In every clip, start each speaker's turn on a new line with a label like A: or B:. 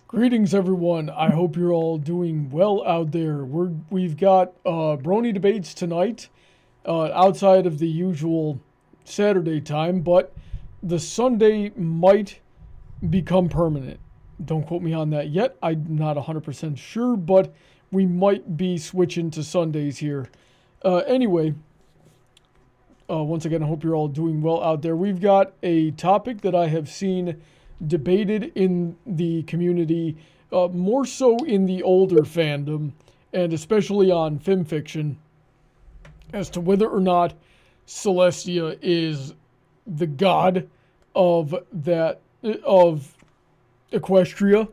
A: Greetings, everyone. I hope you're all doing well out there. We've got Brony debates tonight, outside of the usual Saturday time, but the Sunday might become permanent. Don't quote me on that yet. I'm not 100% sure, but we might be switching to Sundays here. Anyway, once again, I hope you're all doing well out there. We've got a topic that I have seen debated in the community, more so in the older fandom, and especially on FiMfiction, as to whether or not Celestia is the god of Equestria,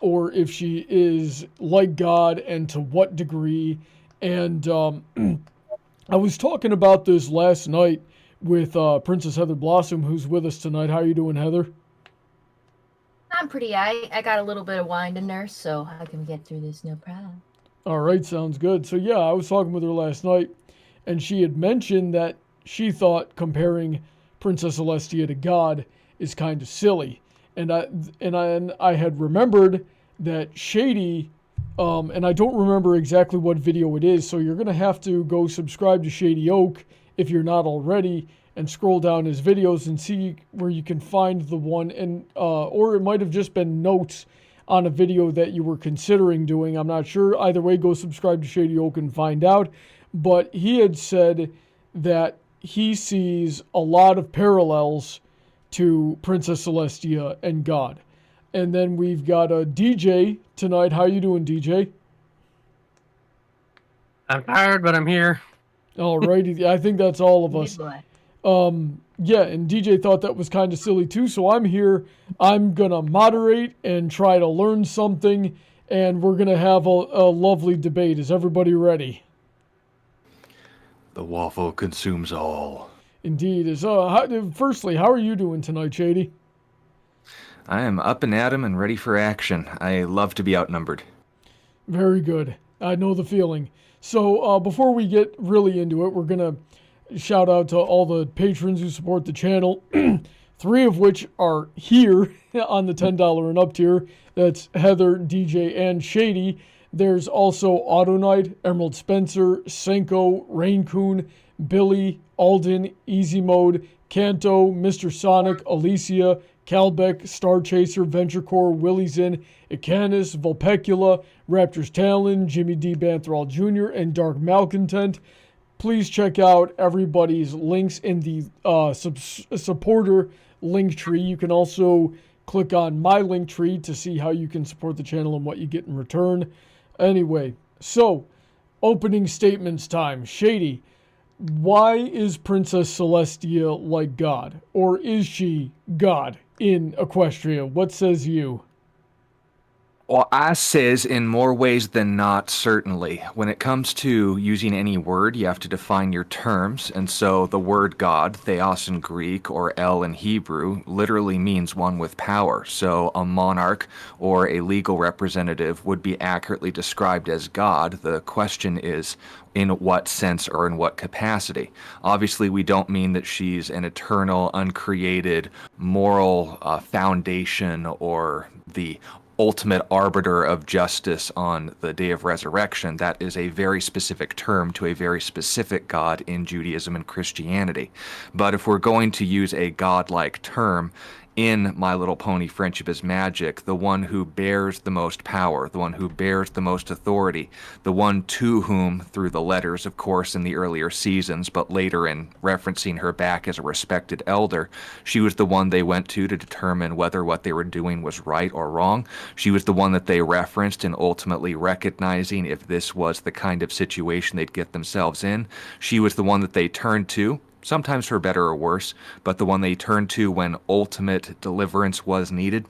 A: or if she is like God, and to what degree. And I was talking about this last night with Princess Heather Blossom, who's with us tonight. How are you doing, Heather?
B: I'm pretty aight. I got a little bit of wine to nurse, so I can get through this, no problem.
A: All right, sounds good. So yeah, I was talking with her last night, and she had mentioned that she thought comparing Princess Celestia to God is kind of silly, and I had remembered that Shady, and I don't remember exactly what video it is, so you're gonna have to go subscribe to Shady Oak if you're not already, and scroll down his videos and see where you can find the one, and or it might have just been notes on a video that you were considering doing. I'm not sure. Either way, go subscribe to Shady Oak and find out. But he had said that he sees a lot of parallels to Princess Celestia and God. And then we've got a DJ tonight. How you doing, DJ?
C: I'm tired, but I'm here.
A: All righty. I think that's all of us.
B: Boy.
A: Yeah, and DJ thought that was kind of silly too, so I'm here. I'm gonna moderate and try to learn something, and we're gonna have a lovely debate. Is everybody ready?
D: The waffle consumes all.
A: Indeed. Firstly, how are you doing tonight, Shady?
D: I am up and at 'em and ready for action. I love to be outnumbered.
A: Very good. I know the feeling. So before we get really into it, we're gonna shout out to all the patrons who support the channel, 3 of which are here on the $10 and up tier. That's Heather, DJ, and Shady. There's also Autoknight, Emerald Spencer, Senko, Rein-Kun, Billy, Alden, EasyMode, Kanto, Mr. Sonic, Alicia, Calbeck, StarChaser, VentureCorp, Williesin, Icanus, Vulpecula, Raptors Talon, Jimmy D. Banthrall Jr., and Dark Malcontent. Please check out everybody's links in the supporter link tree. You can also click on my link tree to see how you can support the channel and what you get in return. Anyway, so opening statements time. Shady, why is Princess Celestia like God? Or is she God in Equestria? What says you?
D: Well, I says in more ways than not, certainly. When it comes to using any word, you have to define your terms, and so the word God, theos in Greek, or El in Hebrew, literally means one with power. So a monarch or a legal representative would be accurately described as God. The question is, in what sense or in what capacity? Obviously, we don't mean that she's an eternal, uncreated, moral foundation or the ultimate arbiter of justice on the day of resurrection. That is a very specific term to a very specific God in Judaism and Christianity. But if we're going to use a godlike term, in My Little Pony Friendship is Magic, the one who bears the most power, the one who bears the most authority, the one to whom, through the letters, of course, in the earlier seasons, but later in referencing her back as a respected elder, she was the one they went to determine whether what they were doing was right or wrong. She was the one that they referenced in ultimately recognizing if this was the kind of situation they'd get themselves in. She was the one that they turned to, sometimes for better or worse, but the one they turned to when ultimate deliverance was needed.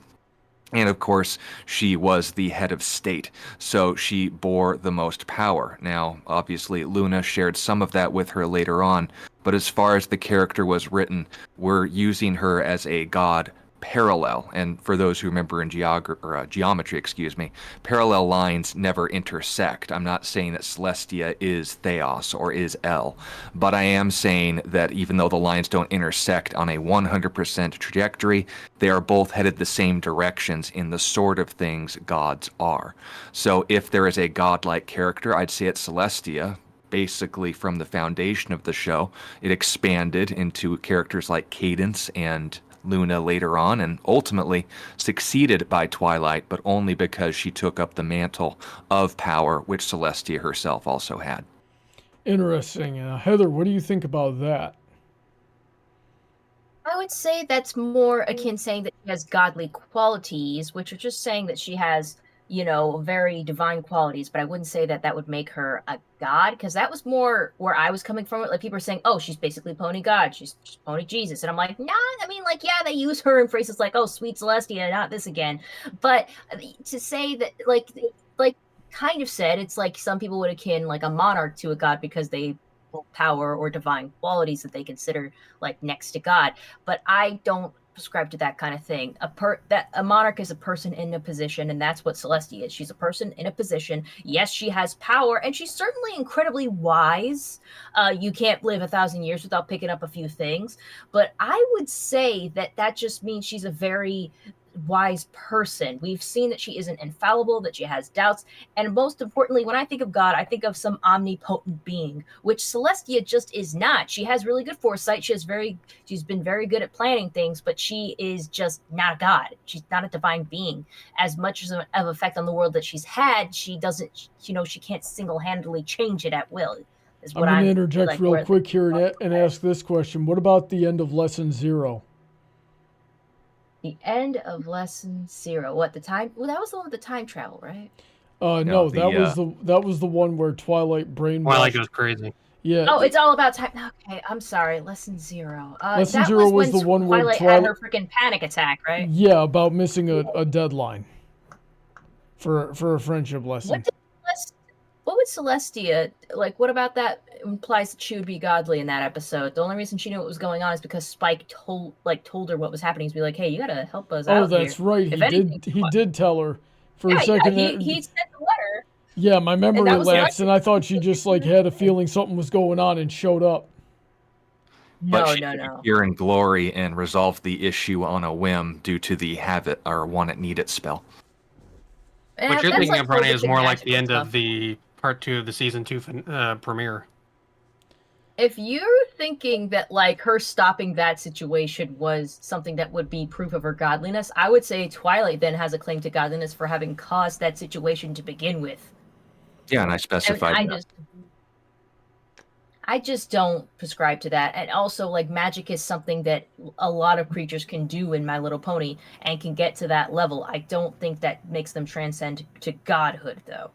D: And of course, she was the head of state, so she bore the most power. Now, obviously, Luna shared some of that with her later on, but as far as the character was written, we're using her as a god parallel. And for those who remember in geometry, parallel lines never intersect. I'm not saying that Celestia is Theos or is El, but I am saying that even though the lines don't intersect on a 100% trajectory, they are both headed the same directions in the sort of things gods are. So if there is a godlike character, I'd say it's Celestia. Basically, from the foundation of the show, it expanded into characters like Cadence and Luna later on, and ultimately succeeded by Twilight, but only because she took up the mantle of power, which Celestia herself also had.
A: Interesting. Heather, what do you think about that?
B: I would say that's more akin saying that she has godly qualities, which are just saying that she has, very divine qualities, but I wouldn't say that that would make her a god, because that was more where I was coming from. Like, people are saying, oh, she's basically pony god, she's pony Jesus, and I'm like, nah, I mean, like, yeah, they use her in phrases like, oh, sweet Celestia, not this again, but to say that, like kind of said, it's like some people would akin like a monarch to a god because they hold power or divine qualities that they consider like next to God, but I don't prescribe to that kind of thing. A monarch is a person in a position, and that's what Celestia is. She's a person in a position. Yes, she has power, and she's certainly incredibly wise. You can't live 1,000 years without picking up a few things, but I would say that that just means she's a very wise person. We've seen that she isn't infallible, that she has doubts, and most importantly, when I think of God, I think of some omnipotent being, which Celestia just is not. She has really good foresight. She's been very good at planning things, but she is just not a god. She's not a divine being. As much as of effect on the world that she's had, she doesn't, she can't single-handedly change it at will.
A: I'm going to interject real quick here and ask this question. What about the end of Lesson 0?
B: The end of Lesson 0. What, the time? Well, that was the one with the time travel, right?
A: No, that was the one where Twilight brainwashed.
C: Twilight goes crazy.
A: Yeah.
B: Oh, it's all about time. Okay, I'm sorry. Lesson 0.
A: Lesson 0 was the one where
B: Twilight had her freaking panic attack, right?
A: Yeah, about missing a deadline for a friendship lesson.
B: What would Celestia, like, what about that implies that she would be godly in that episode? The only reason she knew what was going on is because Spike told her what was happening. He'd be like, hey, you gotta help us out.
A: Oh, that's right. He did tell her for a second.
B: Yeah, he sent the letter.
A: Yeah, my memory lapsed, and I thought she just, like, had a feeling something was going on and showed up.
D: But she appear in glory and resolve the issue on a whim due to the have it or want it, need it spell.
C: What you're thinking of, Brony, is more like the end of the Part 2 of the Season 2 premiere.
B: If you're thinking that, like, her stopping that situation was something that would be proof of her godliness, I would say Twilight then has a claim to godliness for having caused that situation to begin with.
D: Yeah, and I specified that.
B: I just don't prescribe to that. And also, like, magic is something that a lot of creatures can do in My Little Pony and can get to that level. I don't think that makes them transcend to godhood, though.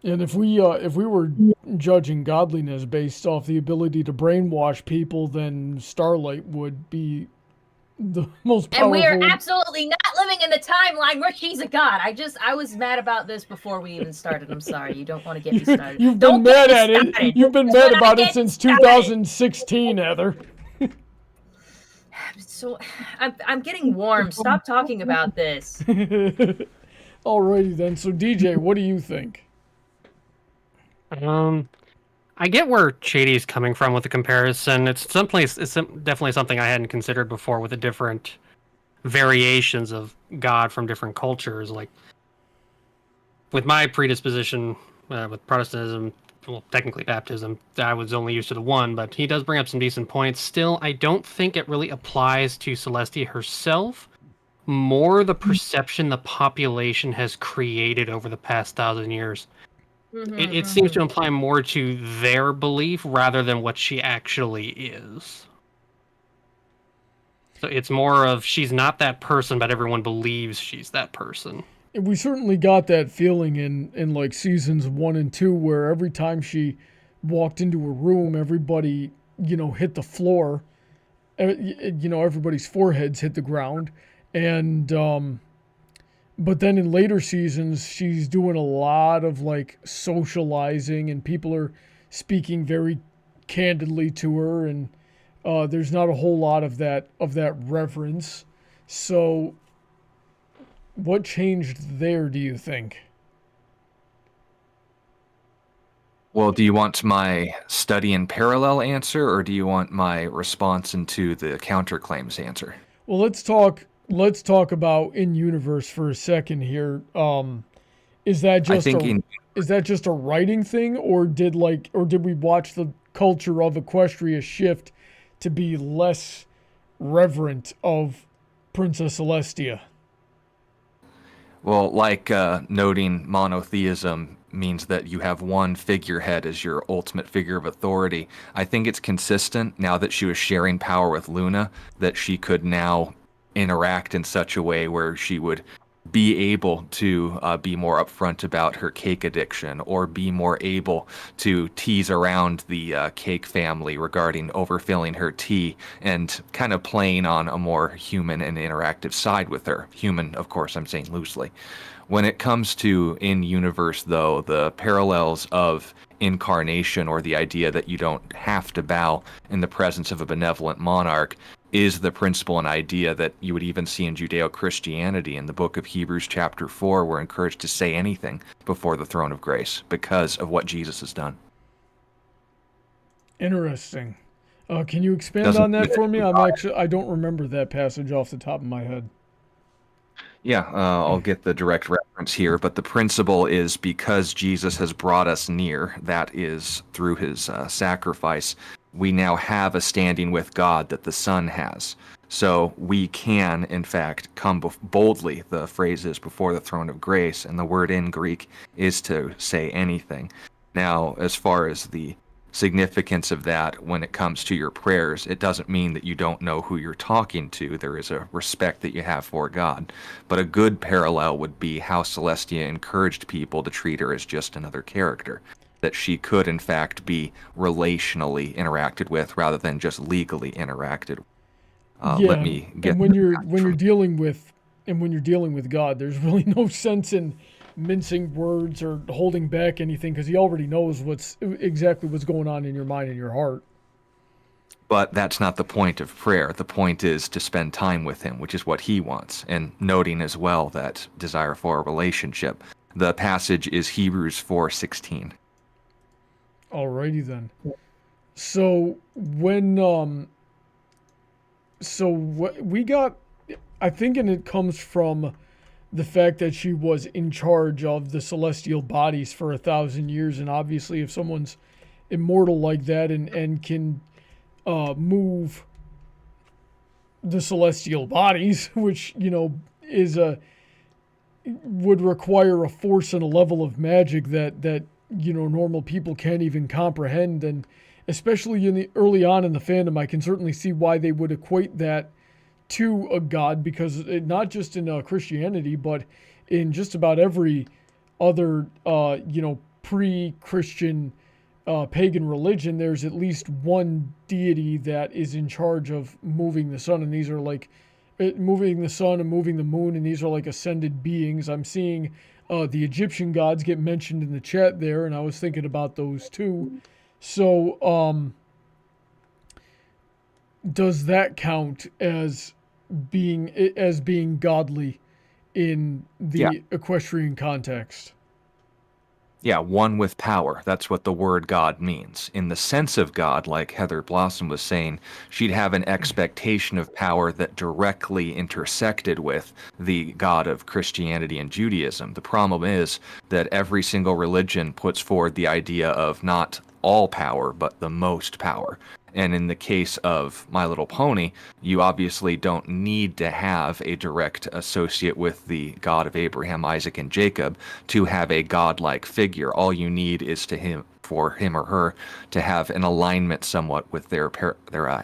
A: And if we were judging godliness based off the ability to brainwash people, then Starlight would be the most powerful.
B: And we are absolutely not living in the timeline where she's a god. I was mad about this before we even started. I'm sorry. You don't want to get me started.
A: You've been mad at it. You've been mad about it since 2016, Heather.
B: So I'm getting warm. Stop talking about this.
A: Alrighty then. So DJ, what do you think?
C: I get where Shady's coming from with the comparison. It's definitely something I hadn't considered before with the different variations of God from different cultures. Like, with my predisposition with Protestantism, well, technically baptism, I was only used to the one, but he does bring up some decent points. Still, I don't think it really applies to Celestia herself. More the perception the population has created over the past 1,000 years. It seems to imply more to their belief rather than what she actually is. So it's more of she's not that person, but everyone believes she's that person.
A: We certainly got that feeling in like seasons 1 and 2, where every time she walked into a room, everybody, hit the floor. Everybody's foreheads hit the ground. And but then in later seasons, she's doing a lot of like socializing, and people are speaking very candidly to her, and there's not a whole lot of that reverence. So, what changed there, do you think?
D: Well, do you want my study in parallel answer, or do you want my response into the counterclaims answer?
A: Well, let's talk about in universe for a second here. Is that
D: I
A: just
D: think
A: is that just a writing thing, or did we watch the culture of Equestria shift to be less reverent of Princess Celestia?
D: well, like noting monotheism means that you have one figurehead as your ultimate figure of authority. I think it's consistent now that she was sharing power with Luna that she could now interact in such a way where she would be able to be more upfront about her cake addiction, or be more able to tease around the cake family regarding overfilling her tea, and kind of playing on a more human and interactive side with her. Human, of course, I'm saying loosely. When it comes to in-universe, though, the parallels of incarnation, or the idea that you don't have to bow in the presence of a benevolent monarch, is the principle and idea that you would even see in Judeo-Christianity. In the book of Hebrews chapter 4, we're encouraged to say anything before the throne of grace because of what Jesus has done.
A: Interesting. Can you expand on that for me? I don't remember that passage off the top of my head.
D: Yeah, I'll get the direct reference here, but the principle is because Jesus has brought us near, that is through his sacrifice, we now have a standing with God that the Son has. So we can, in fact, come boldly, the phrase is, before the throne of grace, and the word in Greek is to say anything. Now, as far as the significance of that when it comes to your prayers, it doesn't mean that you don't know who you're talking to. There is a respect that you have for God. But a good parallel would be how Celestia encouraged people to treat her as just another character, that she could in fact be relationally interacted with rather than just legally interacted. Let me get.
A: And when you're dealing with God, there's really no sense in mincing words or holding back anything, because he already knows exactly what's going on in your mind and your heart.
D: But that's not the point of prayer. The point is to spend time with him, which is what he wants, and noting as well that desire for a relationship. The passage is Hebrews 4:16.
A: Alrighty then. So we got, I think, and it comes from the fact that she was in charge of the celestial bodies for 1,000 years, and obviously if someone's immortal like that and can move the celestial bodies, which would require a force and a level of magic that normal people can't even comprehend. And especially early on in the fandom, I can certainly see why they would equate that to a god, because not just in Christianity, but in just about every other pre-Christian pagan religion, there's at least one deity that is in charge of moving the sun, and these are like moving the sun and moving the moon, and these are like ascended beings. I'm seeing the Egyptian gods get mentioned in the chat there, and I was thinking about those too. So does that count as being godly in the equestrian context?
D: Yeah, one with power. That's what the word God means. In the sense of God, like Heather Blossom was saying, she'd have an expectation of power that directly intersected with the God of Christianity and Judaism. The problem is that every single religion puts forward the idea of not all power, but the most power. And in the case of My Little Pony, you obviously don't need to have a direct associate with the God of Abraham, Isaac, and Jacob to have a godlike figure. All you need is for him or her to have an alignment somewhat with their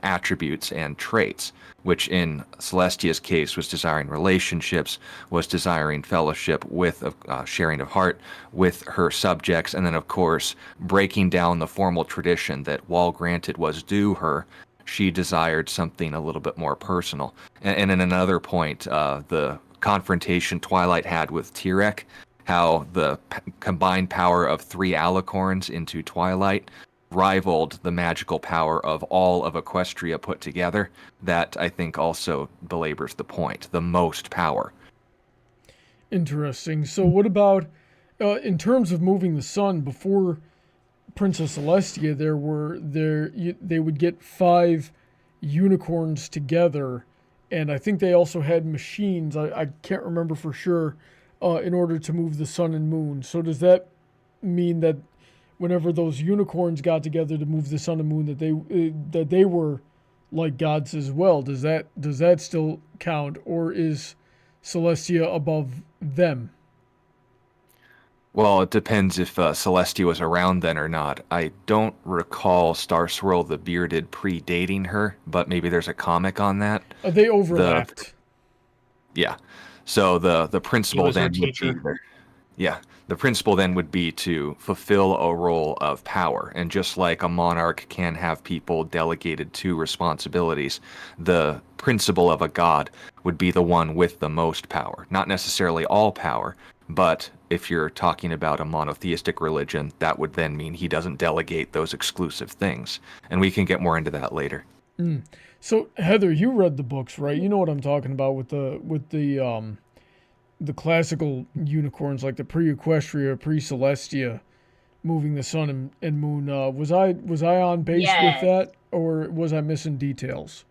D: attributes and traits, which in Celestia's case was desiring relationships, was desiring fellowship with sharing of heart with her subjects, and then of course breaking down the formal tradition that, while granted was due her, she desired something a little bit more personal. And in another point, the confrontation Twilight had with Tirek, how the combined power of 3 alicorns into Twilight rivaled the magical power of all of Equestria put together. That, I think, also belabors the point. The most power.
A: Interesting. So what about in terms of moving the sun? Before Princess Celestia, they would get 5 unicorns together, and I think they also had machines. I can't remember for sure. In order to move the sun and moon. So does that mean that whenever those unicorns got together to move the sun and moon, that they were like gods as well? Does that still count, or is Celestia above them?
D: Well, it depends if Celestia was around then or not. I don't recall Star Swirl the Bearded predating her, but maybe there's a comic on that.
A: They overlapped.
D: Yeah. So the principle then would be the principle then would be to fulfill a role of power. And just like a monarch can have people delegated to responsibilities, the principle of a god would be the one with the most power. Not necessarily all power, but if you're talking about a monotheistic religion, that would then mean he doesn't delegate those exclusive things. And we can get more into that later.
A: So Heather, you read the books, right? You know what I'm talking about with the classical unicorns, like the pre-Equestria, pre-Celestia, moving the sun and moon. Was I on base with that, or was I missing details?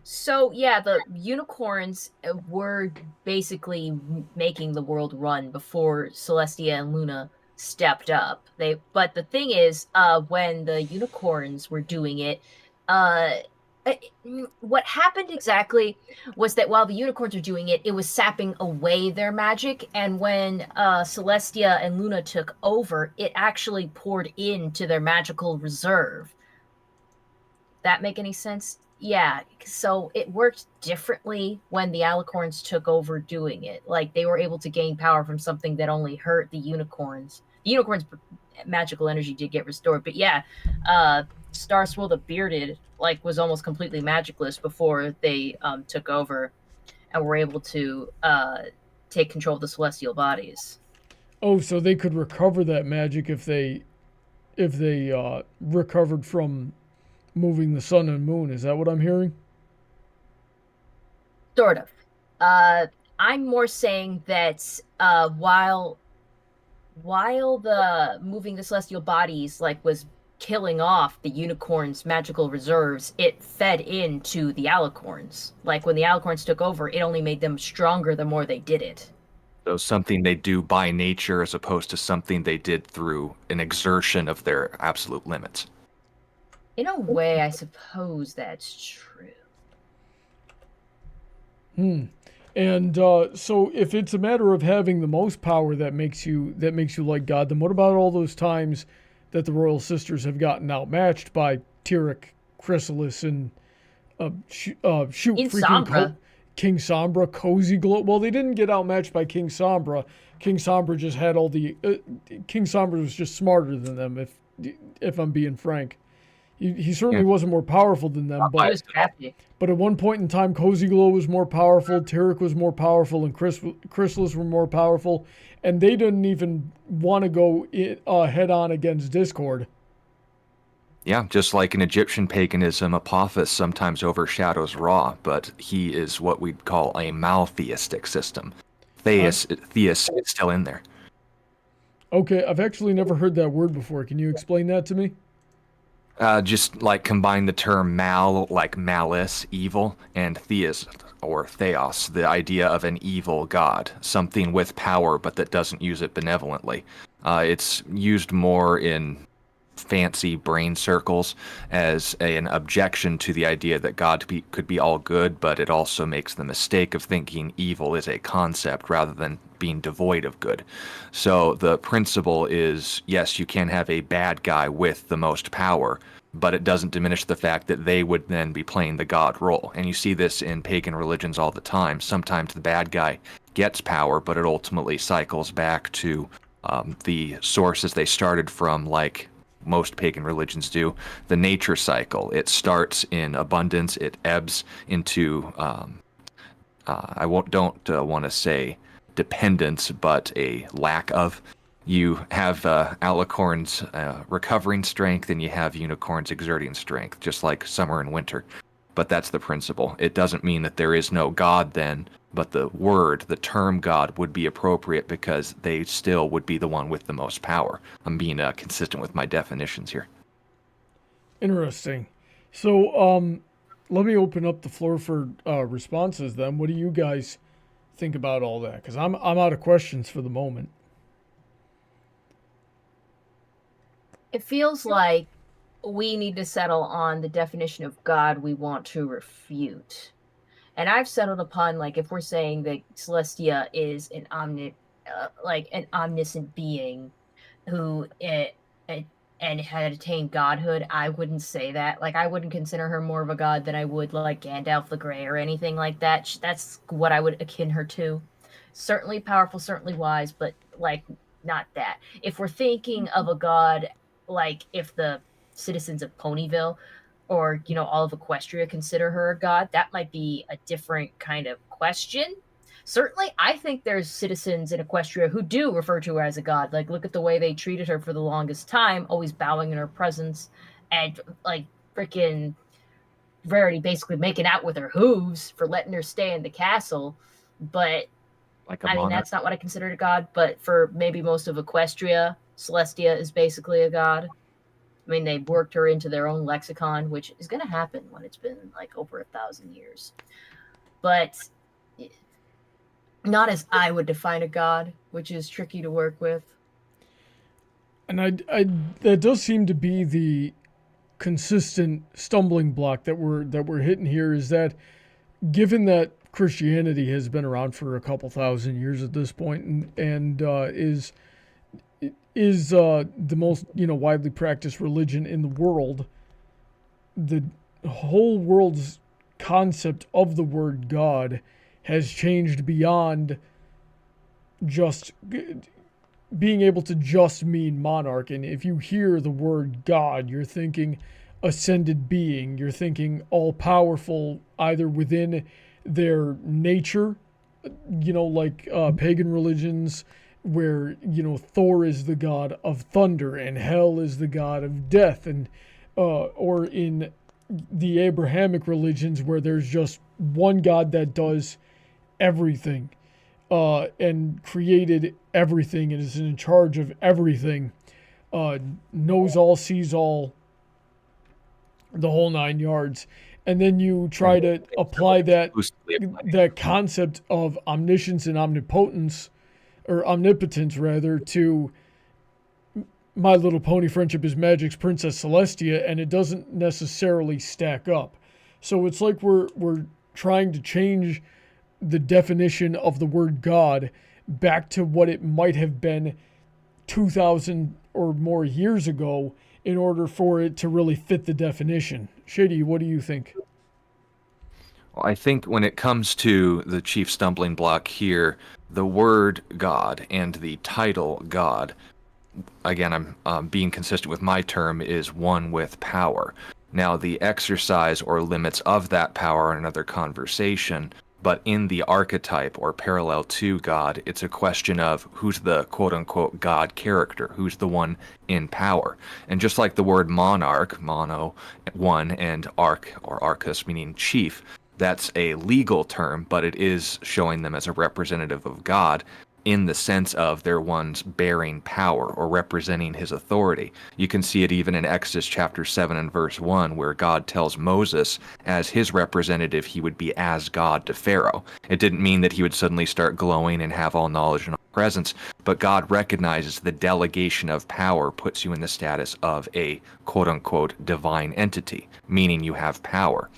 B: So yeah, the unicorns were basically making the world run before Celestia and Luna stepped up. But the thing is, when the unicorns were doing it, what happened exactly was that while the unicorns were doing it, it was sapping away their magic, and when Celestia and Luna took over, it actually poured into their magical reserve. That make any sense? Yeah, so it worked differently when the alicorns took over doing it. Like, they were able to gain power from something that only hurt the unicorns. The unicorns' magical energy did get restored, but yeah, Star Swirl the Bearded was almost completely magicless before they took over and were able to take control of the celestial bodies.
A: Oh, so they could recover that magic if they recovered from moving the sun and moon. Is that what I'm hearing?
B: Sort of. I'm more saying that while the moving the celestial bodies was killing off the unicorns' magical reserves, it fed into the alicorns. Like, when the alicorns took over, it only made them stronger the more they did it.
D: So something they do by nature as opposed to something they did through an exertion of their absolute limits.
B: In a way, I suppose that's true.
A: And so if it's a matter of having the most power that makes you like God, then what about all those times that the Royal Sisters have gotten outmatched by Tyrek, Chrysalis, and King Sombra, Cozy Glow? Well, they didn't get outmatched by King Sombra. King Sombra just had all the... King Sombra was just smarter than them, if I'm being frank. He certainly wasn't more powerful than them, but at one point in time, Cozy Glow was more powerful, Tyrek was more powerful, and Chrysalis were more powerful, and they didn't even want to go head-on against Discord.
D: Yeah, just like in Egyptian paganism, Apophis sometimes overshadows Ra, but he is what we'd call a maltheistic system. Theus is still in there.
A: Okay, I've actually never heard that word before. Can you explain that to me?
D: Just like combine the term mal, like malice, evil, and theos, or theos, the idea of an evil god, something with power but that doesn't use it benevolently. It's used more in fancy brain circles as an objection to the idea that God could be all good, but it also makes the mistake of thinking evil is a concept rather than being devoid of good. So the principle is, yes, you can have a bad guy with the most power, but it doesn't diminish the fact that they would then be playing the god role. And you see this in pagan religions all the time. Sometimes the bad guy gets power, but it ultimately cycles back to the sources they started from, like most pagan religions do, the nature cycle. It starts in abundance, it ebbs into, don't want to say dependence, but a lack of. You have alicorns recovering strength, and you have unicorns exerting strength, just like summer and winter. But that's the principle. It doesn't mean that there is no God then, but the term God would be appropriate because they still would be the one with the most power. I'm being consistent with my definitions here.
A: Interesting. So, let me open up the floor for responses then. What do you guys think about all that? Because I'm out of questions for the moment.
B: It feels like we need to settle on the definition of God we want to refute. And I've settled upon, like, if we're saying that Celestia is an omniscient being who and had attained godhood, I wouldn't say that. Like, I wouldn't consider her more of a god than I would, like, Gandalf the Grey or anything like that. That's what I would akin her to. Certainly powerful, certainly wise, but, like, not that. If we're thinking of a god, like, if the citizens of Ponyville or, you know, all of Equestria consider her a god, that might be a different kind of question. Certainly, I think there's citizens in Equestria who do refer to her as a god. Like, look at the way they treated her for the longest time, always bowing in her presence, and, like, freaking Rarity basically making out with her hooves for letting her stay in the castle. But,
D: Like a
B: I mean,
D: monarch.
B: that's not what I consider a god. But for maybe most of Equestria, Celestia is basically a god. I mean, they worked her into their own lexicon, which is going to happen when it's been, like, over 1,000 years. But not as I would define a god, which is tricky to work with.
A: And that does seem to be the consistent stumbling block that we're hitting here, is that given that Christianity has been around for a couple thousand years at this point and is the most, you know, widely practiced religion in the world, the whole world's concept of the word God has changed beyond just being able to just mean monarch. And if you hear the word God, you're thinking ascended being, you're thinking all-powerful, either within their nature, you know, like pagan religions where, you know, Thor is the god of thunder and Hel is the god of death, and or in the Abrahamic religions where there's just one god that does everything and created everything and is in charge of everything, knows all, sees all, the whole 9 yards. And then you try to apply that concept of omniscience and omnipotence, or omnipotence rather, to My Little Pony Friendship is Magic's Princess Celestia, and it doesn't necessarily stack up. So it's like we're trying to change the definition of the word God back to what it might have been 2,000 or more years ago in order for it to really fit the definition. Shady, what do you think?
D: Well, I think when it comes to the chief stumbling block here, the word God and the title God, again, I'm being consistent with my term, is one with power. Now, the exercise or limits of that power are another conversation, but in the archetype or parallel to God, it's a question of who's the quote-unquote God character, who's the one in power. And just like the word monarch, mono, one, and arch, or arcus, meaning chief, that's a legal term, but it is showing them as a representative of God in the sense of they're ones bearing power or representing his authority. You can see it even in Exodus chapter 7 and verse 1, where God tells Moses as his representative he would be as God to Pharaoh. It didn't mean that he would suddenly start glowing and have all knowledge and all presence, but God recognizes the delegation of power puts you in the status of a quote-unquote divine entity, meaning you have power.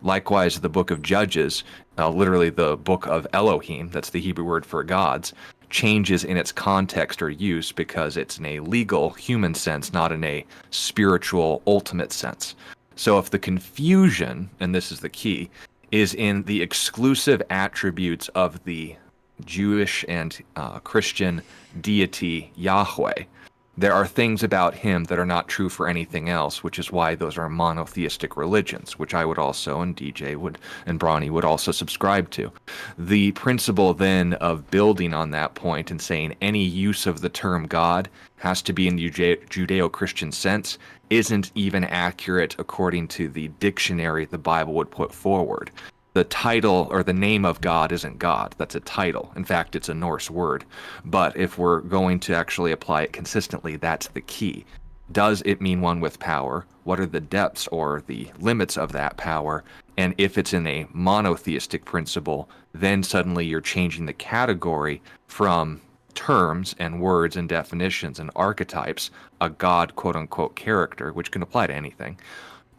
D: Likewise, the book of Judges, literally the book of Elohim, that's the Hebrew word for gods, changes in its context or use because it's in a legal human sense, not in a spiritual ultimate sense. So if the confusion, and this is the key, is in the exclusive attributes of the Jewish and Christian deity Yahweh, There are things about him that are not true for anything else, which is why those are monotheistic religions, which I would also, and DJ would, and Brawny would also subscribe to. The principle then of building on that point and saying any use of the term God has to be in the Judeo-Christian sense isn't even accurate according to the dictionary the Bible would put forward. The title or the name of God isn't God. That's a title. In fact, it's a Norse word. But if we're going to actually apply it consistently, that's the key. Does it mean one with power? What are the depths or the limits of that power? And if it's in a monotheistic principle, then suddenly you're changing the category from terms and words and definitions and archetypes, a God quote-unquote character, which can apply to anything,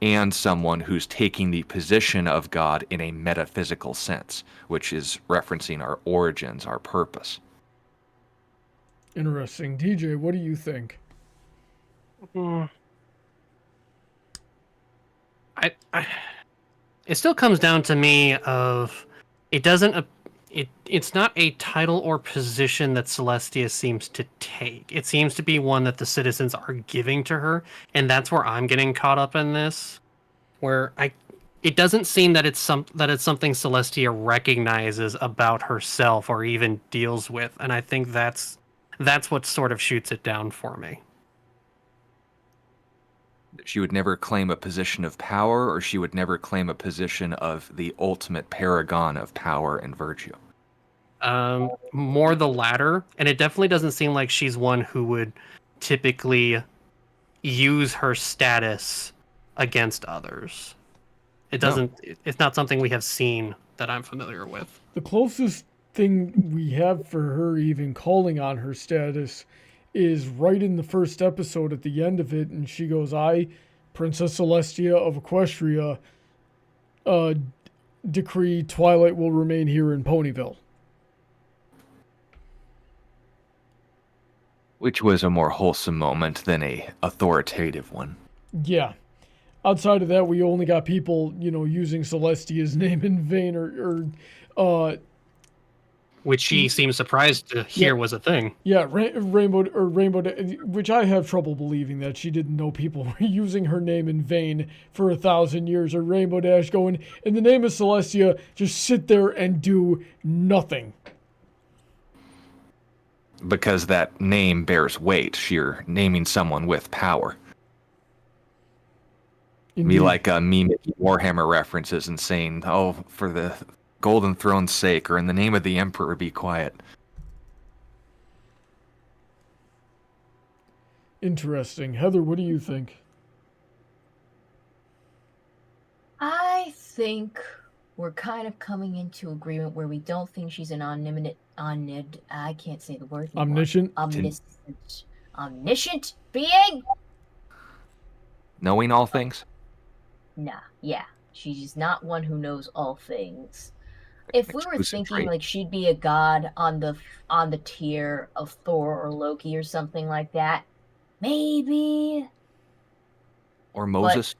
D: and someone who's taking the position of God in a metaphysical sense, which is referencing our origins, our purpose.
A: Interesting. DJ, what do you think?
C: It still comes down to me of it doesn't it's not a title or position that Celestia seems to take. It seems to be one that the citizens are giving to her, and that's where I'm getting caught up in this. Where it doesn't seem that it's something Celestia recognizes about herself or even deals with, and I think that's what sort of shoots it down for me.
D: She would never claim a position of power, or she would never claim a position of the ultimate paragon of power and virtue.
C: More the latter, and it definitely doesn't seem like she's one who would typically use her status against others. It doesn't. No. It's not something we have seen that I'm familiar with.
A: The closest thing we have for her even calling on her status is right in the first episode at the end of it, and she goes, I, Princess Celestia of Equestria, decree Twilight will remain here in Ponyville.
D: Which was a more wholesome moment than a authoritative one.
A: Yeah. Outside of that, we only got people, using Celestia's name in vain or
C: which she seemed surprised to hear was a thing.
A: Yeah, Rainbow, which I have trouble believing that she didn't know people were using her name in vain for 1,000 years. Or Rainbow Dash going, in the name of Celestia, just sit there and do nothing.
D: Because that name bears weight. You're naming someone with power. Indeed. Be like me making Warhammer references and saying, oh, for the Golden Throne's sake, or in the name of the Emperor, be quiet.
A: Interesting. Heather, what do you think?
B: I think we're kind of coming into agreement where we don't think she's an I can't say the word anymore. Omniscient being?
D: Knowing all things?
B: Nah, yeah. She's not one who knows all things. If we were thinking like she'd be a god on the tier of Thor or Loki or something like that, maybe.
D: Or Moses.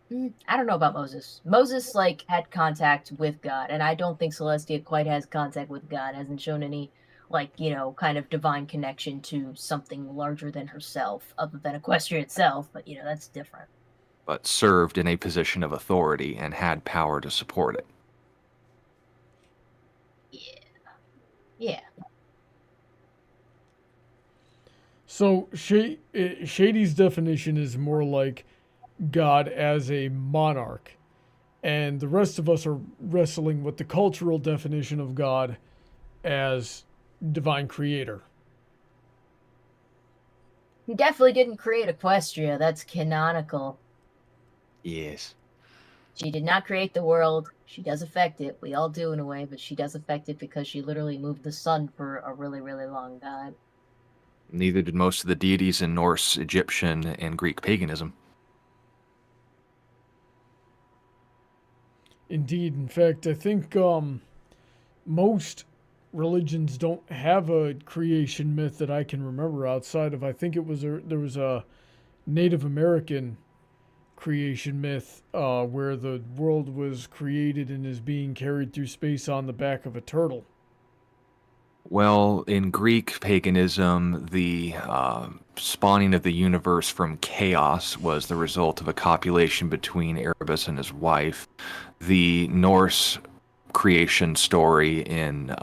B: But, I don't know about Moses. Moses had contact with God, and I don't think Celestia quite has contact with God. Hasn't shown any kind of divine connection to something larger than herself, other than Equestria itself. But that's different.
D: But served in a position of authority and had power to support it.
B: Yeah.
A: So Shady's definition is more like God as a monarch, and the rest of us are wrestling with the cultural definition of God as divine creator.
B: He definitely didn't create Equestria. That's canonical.
D: Yes.
B: She did not create the world. She does affect it. We all do in a way, but she does affect it because she literally moved the sun for a really, really long time.
D: Neither did most of the deities in Norse, Egyptian, and Greek paganism.
A: Indeed. In fact, I think most religions don't have a creation myth that I can remember outside of, I think there was a Native American creation myth where the world was created and is being carried through space on the back of a turtle.
D: Well, in Greek paganism, the spawning of the universe from chaos was the result of a copulation between Erebus and his wife. The Norse creation story in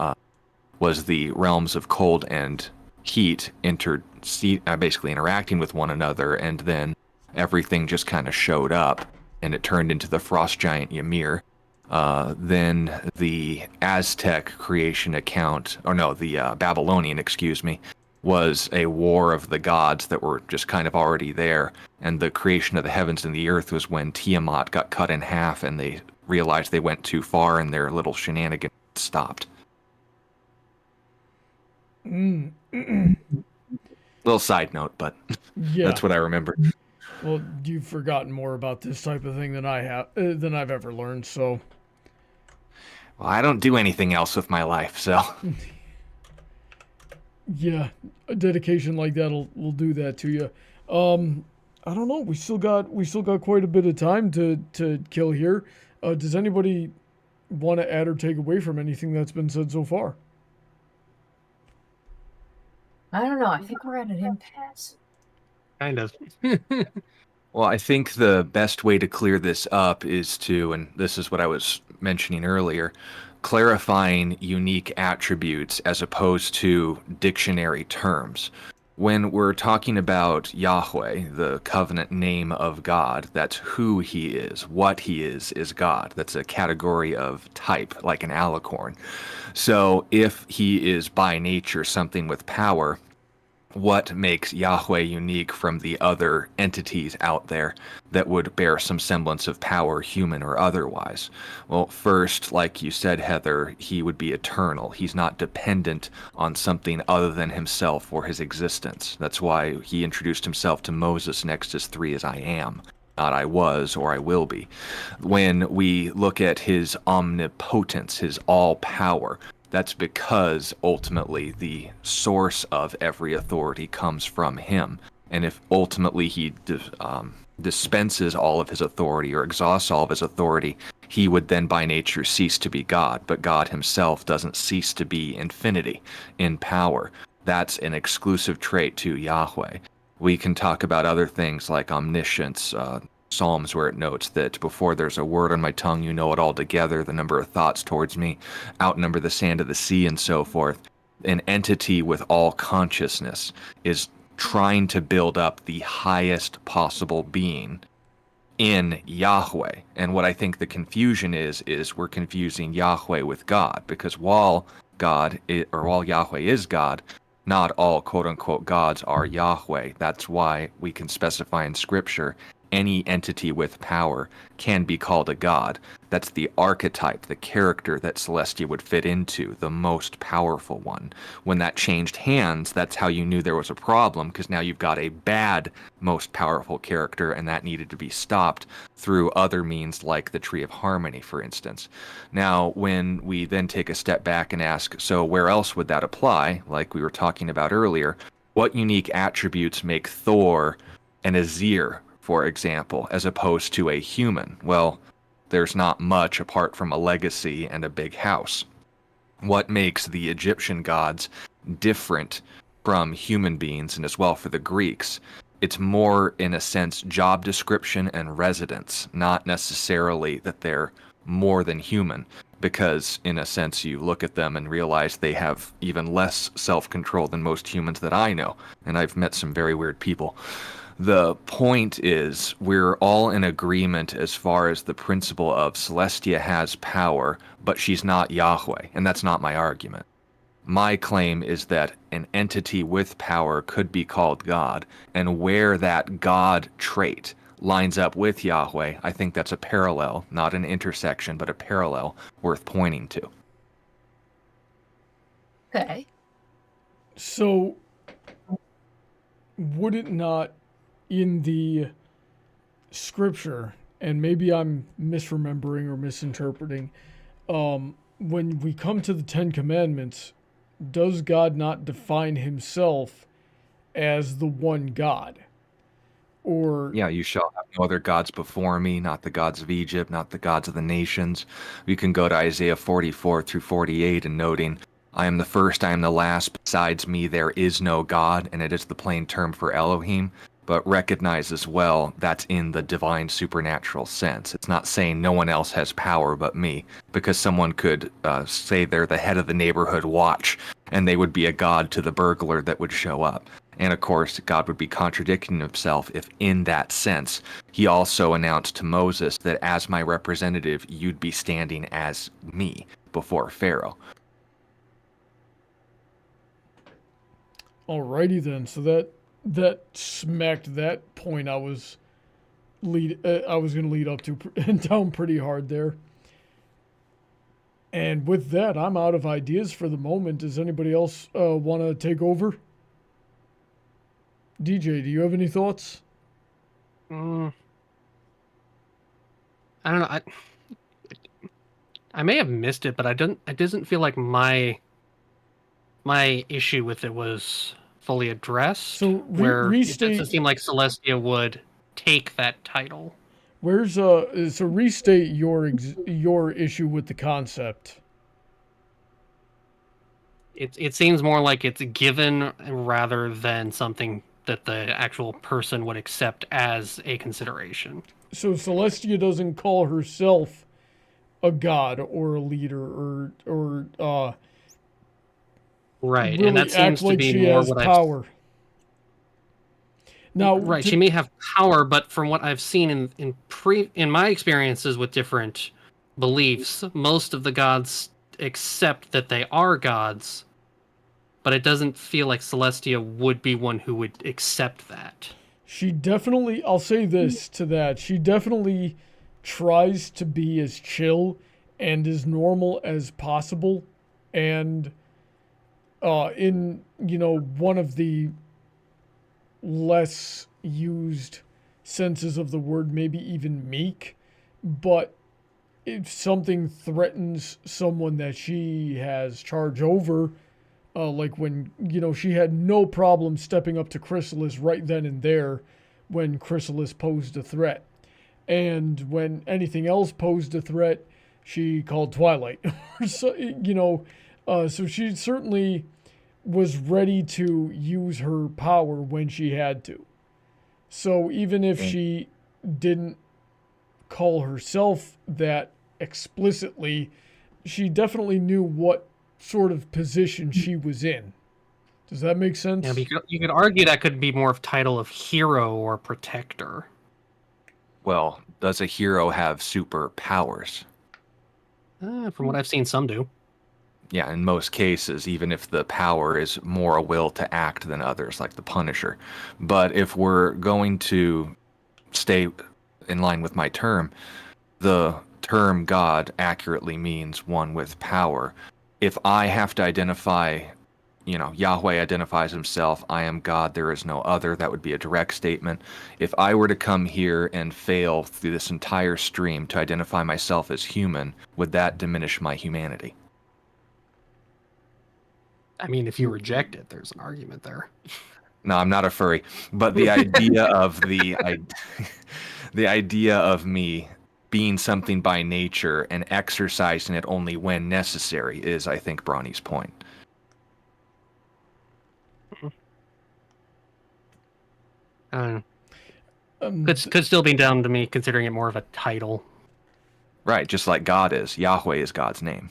D: was the realms of cold and heat basically interacting with one another, and then everything just kind of showed up, and it turned into the frost giant Ymir. Then the Aztec creation account, or no, the Babylonian, excuse me, was a war of the gods that were just kind of already there. And the creation of the heavens and the earth was when Tiamat got cut in half and they realized they went too far and their little shenanigans stopped. Little side note, but
A: Yeah.
D: that's what I remember.
A: Well, you've forgotten more about this type of thing than I have, than I've ever learned. So,
D: Well, I don't do anything else with my life, so.
A: yeah, a dedication like that will do that to you. I don't know. We still got quite a bit of time to kill here. Does anybody want to add or take away from anything that's been said so far?
B: I don't know. I think we're at an impasse.
C: Kind of.
D: Well, I think the best way to clear this up is to, and this is what I was mentioning earlier, clarifying unique attributes as opposed to dictionary terms. When we're talking about Yahweh, the covenant name of God, that's who he is. What he is God. That's a category of type, like an alicorn. So if he is by nature something with power, what makes Yahweh unique from the other entities out there that would bear some semblance of power, human or otherwise? Well, first, like you said, Heather, he would be eternal. He's not dependent on something other than himself or his existence. That's why he introduced himself to Moses next to his 3 as I am, not I was or I will be. When we look at his omnipotence, his all power, that's because ultimately the source of every authority comes from him. And if ultimately he dispenses all of his authority or exhausts all of his authority, he would then by nature cease to be God. But God himself doesn't cease to be infinity in power. That's an exclusive trait to Yahweh. We can talk about other things like omniscience, Psalms where it notes that before there's a word on my tongue, you know it altogether, the number of thoughts towards me outnumber the sand of the sea, and so forth. An entity with all consciousness is trying to build up the highest possible being in Yahweh. And what I think the confusion is we're confusing Yahweh with God, because while Yahweh is God, not all quote-unquote gods are Yahweh. That's why we can specify in Scripture any entity with power can be called a god. That's the archetype, the character that Celestia would fit into, the most powerful one. When that changed hands, that's how you knew there was a problem, because now you've got a bad most powerful character, and that needed to be stopped through other means like the Tree of Harmony, for instance. Now, when we then take a step back and ask, so where else would that apply, like we were talking about earlier, what unique attributes make Thor an Azir, for example, as opposed to a human? Well, there's not much apart from a legacy and a big house. What makes the Egyptian gods different from human beings, and as well for the Greeks? It's more, in a sense, job description and residence, not necessarily that they're more than human, because in a sense you look at them and realize they have even less self-control than most humans that I know, and I've met some very weird people. The point is, we're all in agreement as far as the principle of Celestia has power, but she's not Yahweh, and that's not my argument. My claim is that an entity with power could be called God, and where that God trait lines up with Yahweh, I think that's a parallel, not an intersection, but a parallel worth pointing to.
B: Okay.
A: So, would it not, in the scripture, and maybe I'm misremembering or misinterpreting, when we come to the 10 Commandments, does God not define himself as the one God? Or
D: Yeah, you shall have no other gods before me, not the gods of Egypt, not the gods of the nations. We can go to Isaiah 44 through 48 and noting, I am the first, I am the last. Besides me, there is no God, and it is the plain term for Elohim. But recognize as well that's in the divine supernatural sense. It's not saying no one else has power but me, because someone could say they're the head of the neighborhood watch, and they would be a god to the burglar that would show up. And of course, God would be contradicting himself if in that sense, he also announced to Moses that as my representative, you'd be standing as me before Pharaoh.
A: Alrighty then, so that smacked that point I was going to lead up to down pretty hard there. And with that, I'm out of ideas for the moment. Does anybody else want to take over? DJ, do you have any thoughts?
C: I don't know. I may have missed it, but it doesn't feel like my issue with it was fully addressed.
A: So restate.
C: It doesn't seem like Celestia would take that title.
A: Where's so restate your issue with the concept.
C: It seems more like it's given rather than something that the actual person would accept as a consideration.
A: So Celestia doesn't call herself a god or a leader or
C: right,
A: really
C: and that seems to
A: like
C: be
A: she
C: more
A: has
C: what
A: power. Now,
C: right, she may have power, but from what I've seen in my experiences with different beliefs, most of the gods accept that they are gods, but it doesn't feel like Celestia would be one who would accept that.
A: She definitely, I'll say this to that, she definitely tries to be as chill and as normal as possible. And in, one of the less used senses of the word, maybe even meek, but if something threatens someone that she has charge over, like when, she had no problem stepping up to Chrysalis right then and there when Chrysalis posed a threat. And when anything else posed a threat, she called Twilight. So, so she certainly was ready to use her power when she had to. So even if she didn't call herself that explicitly, she definitely knew what sort of position she was in. Does that make sense?
C: Yeah, you could argue that could be more of title of hero or protector.
D: Well, does a hero have superpowers?
C: From what I've seen, some do.
D: Yeah, in most cases, even if the power is more a will to act than others, like the Punisher. But if we're going to stay in line with my term, the term God accurately means one with power. If I have to identify, Yahweh identifies himself, I am God, there is no other, that would be a direct statement. If I were to come here and fail through this entire stream to identify myself as human, would that diminish my humanity?
C: I mean, if you reject it, there's an argument there.
D: No, I'm not a furry, but the idea of the idea of me being something by nature and exercising it only when necessary is, I think, Brawny's point.
C: Could still be down to me considering it more of a title.
D: Right, just like God is. Yahweh is God's name.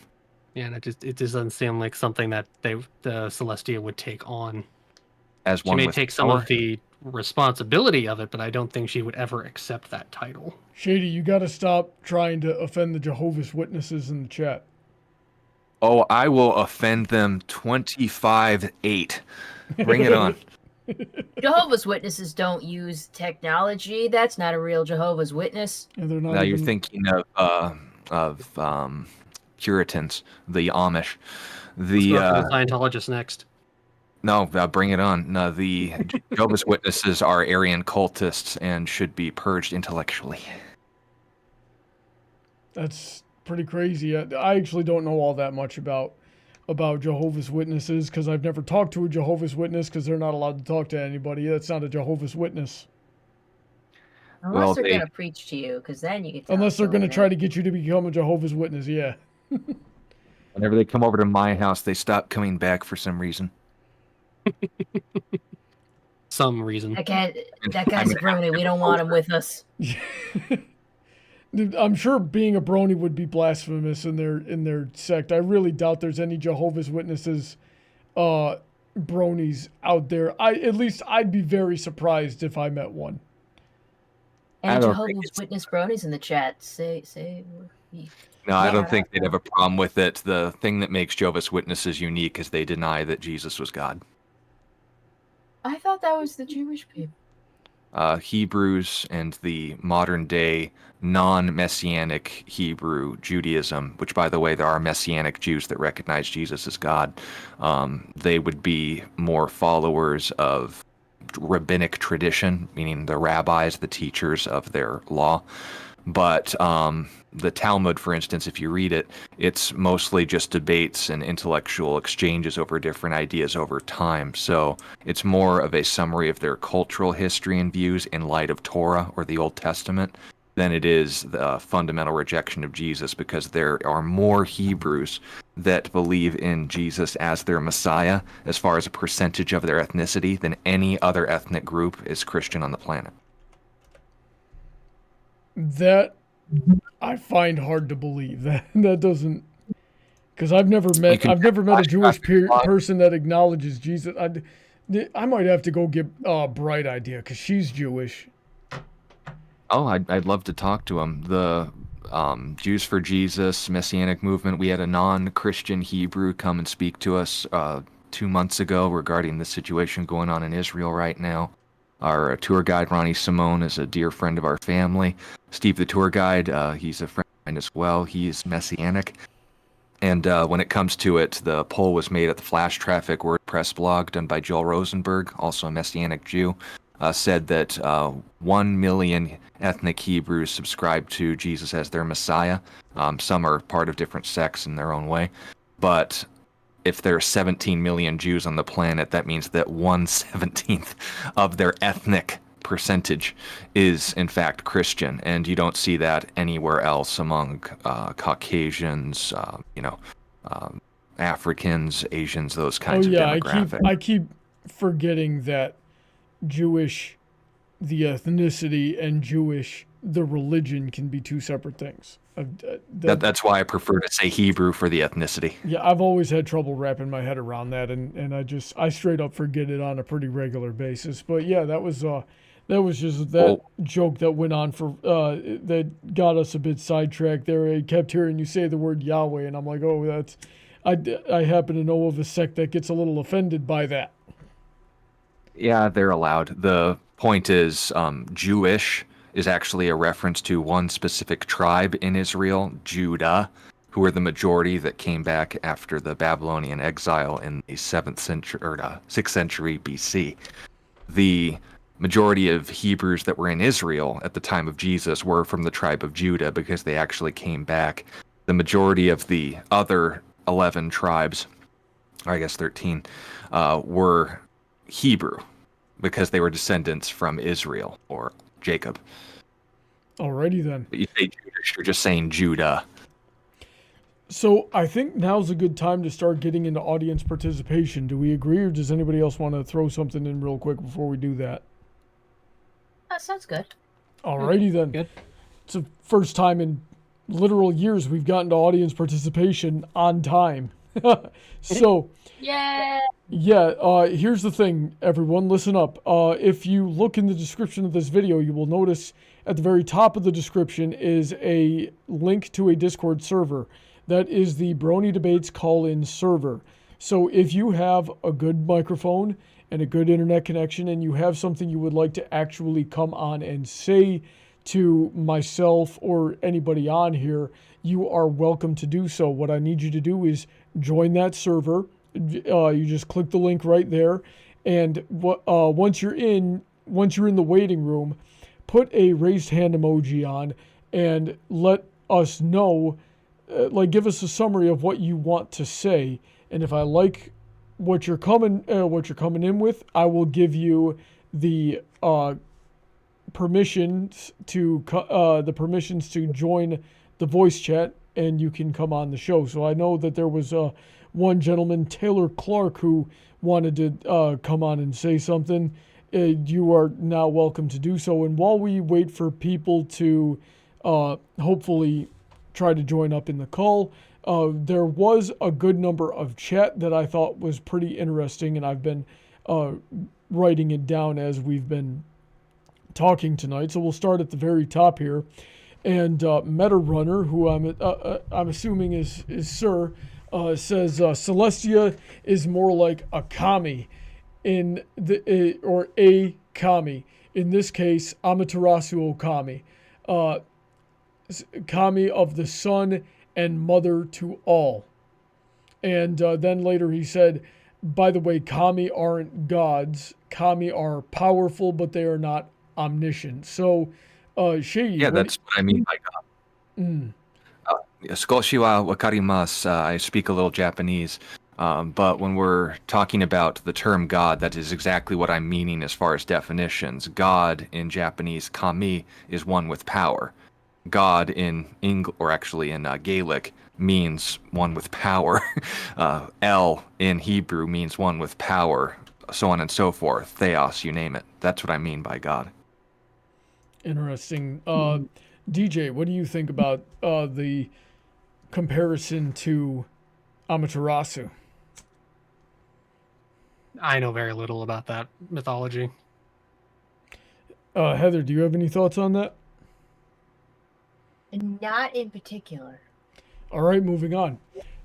C: Yeah, and it just doesn't seem like something that the Celestia would take on.
D: As one
C: she may
D: with
C: take some
D: power.
C: of the responsibility of it, but I don't think she would ever accept that title.
A: Shady, you got to stop trying to offend the Jehovah's Witnesses in the chat.
D: Oh, I will offend them 25-8. Bring it on.
B: Jehovah's Witnesses don't use technology. That's not a real Jehovah's Witness.
A: And they're not
D: Now
A: even...
D: you're thinking of Puritans, the Amish.
C: Let's go for the Scientologists next.
D: No, bring it on. No, the Jehovah's Witnesses are Aryan cultists and should be purged intellectually.
A: That's pretty crazy. I actually don't know all that much about Jehovah's Witnesses because I've never talked to a Jehovah's Witness because they're not allowed to talk to anybody. That's not a Jehovah's Witness.
B: Unless they're going to preach to you, because then you can.
A: Unless they're going to try to get you to become a Jehovah's Witness, yeah.
D: Whenever they come over to my house, they stop coming back for some reason.
C: Some reason.
B: That guy's a brony. We don't want him with us.
A: Dude, I'm sure being a brony would be blasphemous in their sect. I really doubt there's any Jehovah's Witnesses bronies out there. I'd be very surprised if I met one.
B: And Jehovah's Witness bronies in the chat. Say.
D: No, I don't think they'd have a problem with it. The thing that makes Jehovah's Witnesses unique is they deny that Jesus was God.
B: I thought that was the Jewish people.
D: Hebrews and the modern day non-Messianic Hebrew Judaism, which, by the way, there are Messianic Jews that recognize Jesus as God, they would be more followers of rabbinic tradition, meaning the rabbis, the teachers of their law. But the Talmud, for instance, if you read it, it's mostly just debates and intellectual exchanges over different ideas over time. So it's more of a summary of their cultural history and views in light of Torah or the Old Testament than it is the fundamental rejection of Jesus, because there are more Hebrews that believe in Jesus as their Messiah as far as a percentage of their ethnicity than any other ethnic group is Christian on the planet.
A: That I find hard to believe. That doesn't, because I've never met a Jewish person that acknowledges Jesus. I might have to go get Bright Idea because she's Jewish.
D: Oh, I'd love to talk to him. The Jews for Jesus Messianic movement. We had a non-Christian Hebrew come and speak to us 2 months ago regarding the situation going on in Israel right now. Our tour guide, Ronnie Simone, is a dear friend of our family. Steve, the tour guide, he's a friend of mine as well. He is Messianic. And when it comes to it, the poll was made at the Flash Traffic WordPress blog done by Joel Rosenberg, also a Messianic Jew, said that 1 million ethnic Hebrews subscribe to Jesus as their Messiah. Some are part of different sects in their own way. But if there are 17 million Jews on the planet, that means that 1/17 of their ethnic percentage is in fact Christian, and you don't see that anywhere else among Caucasians, Africans, Asians, those kinds of demographics.
A: I keep forgetting that Jewish, the ethnicity, and Jewish, the religion, can be two separate things.
D: That's why I prefer to say Hebrew for the ethnicity.
A: Yeah, I've always had trouble wrapping my head around that, and I straight up forget it on a pretty regular basis. But yeah, that was just that joke that went on for that got us a bit sidetracked there. I kept hearing you say the word Yahweh, and I'm like, oh, that's I happen to know of a sect that gets a little offended by that.
D: Yeah, they're allowed. The point is, Jewish is actually a reference to one specific tribe in Israel, Judah, who were the majority that came back after the Babylonian exile in the 7th century or 6th century BC. The majority of Hebrews that were in Israel at the time of Jesus were from the tribe of Judah because they actually came back. The majority of the other 11 tribes, or I guess 13, were Hebrew because they were descendants from Israel or Jacob.
A: Alrighty then.
D: But you say Judah, you're just saying Judah.
A: So I think now's a good time to start getting into audience participation. Do we agree, or does anybody else want to throw something in real quick before we do that?
B: That sounds good.
A: Alrighty then.
C: Good.
A: It's the first time in literal years we've gotten to audience participation on time. So
B: Yeah.
A: Here's the thing, everyone, listen up. If you look in the description of this video, you will notice at the very top of the description is a link to a Discord server. That is the Brony Debates call-in server. So if you have a good microphone and a good internet connection and you have something you would like to actually come on and say to myself or anybody on here, you are welcome to do so. What I need you to do is join that server. You just click the link right there, and once you're in the waiting room, put a raised hand emoji on and let us know, give us a summary of what you want to say. And if I like what you're coming in with, I will give you the permissions to join the voice chat and you can come on the show. So I know that there was one gentleman, Taylor Clark, who wanted to come on and say something. You are now welcome to do so. And while we wait for people to hopefully try to join up in the call, there was a good number of chat that I thought was pretty interesting, and I've been writing it down as we've been talking tonight. So we'll start at the very top here. And Meta Runner, who I'm assuming is Sir, says Celestia is more like a kami or a kami. In this case, Amaterasu Okami, kami of the sun and mother to all. And then later he said, by the way, kami aren't gods. Kami are powerful, but they are not omniscient. So, Shady.
D: Yeah, that's what I mean by God. Skoshi wa wakarimasu. I speak a little Japanese. But when we're talking about the term God, that is exactly what I'm meaning as far as definitions. God in Japanese, kami, is one with power. God in Gaelic means one with power. El in Hebrew means one with power, so on and so forth. Theos, you name it. That's what I mean by God.
A: Interesting. DJ, what do you think about the comparison to Amaterasu?
C: I know very little about that mythology.
A: Heather, do you have any thoughts on that?
B: Not in particular.
A: All right, moving on.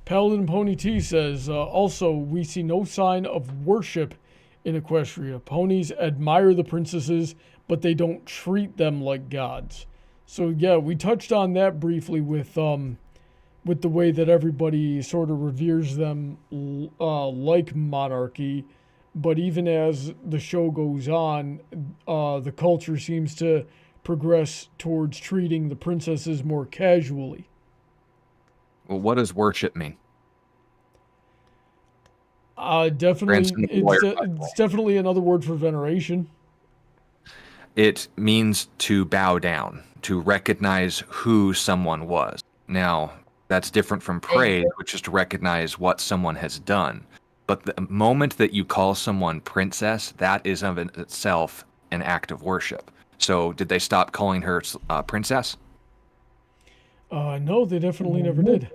A: Paladin Pony T says, also, we see no sign of worship in Equestria. Ponies admire the princesses, but they don't treat them like gods. So yeah, we touched on that briefly with the way that everybody sort of reveres them like monarchy. But even as the show goes on, the culture seems to progress towards treating the princesses more casually.
D: Well, what does worship mean?
A: Definitely, it's definitely another word for veneration.
D: It means to bow down, to recognize who someone was. Now, that's different from praise, which is to recognize what someone has done. But the moment that you call someone princess, that is of itself an act of worship. So did they stop calling her princess?
A: No, they definitely never did.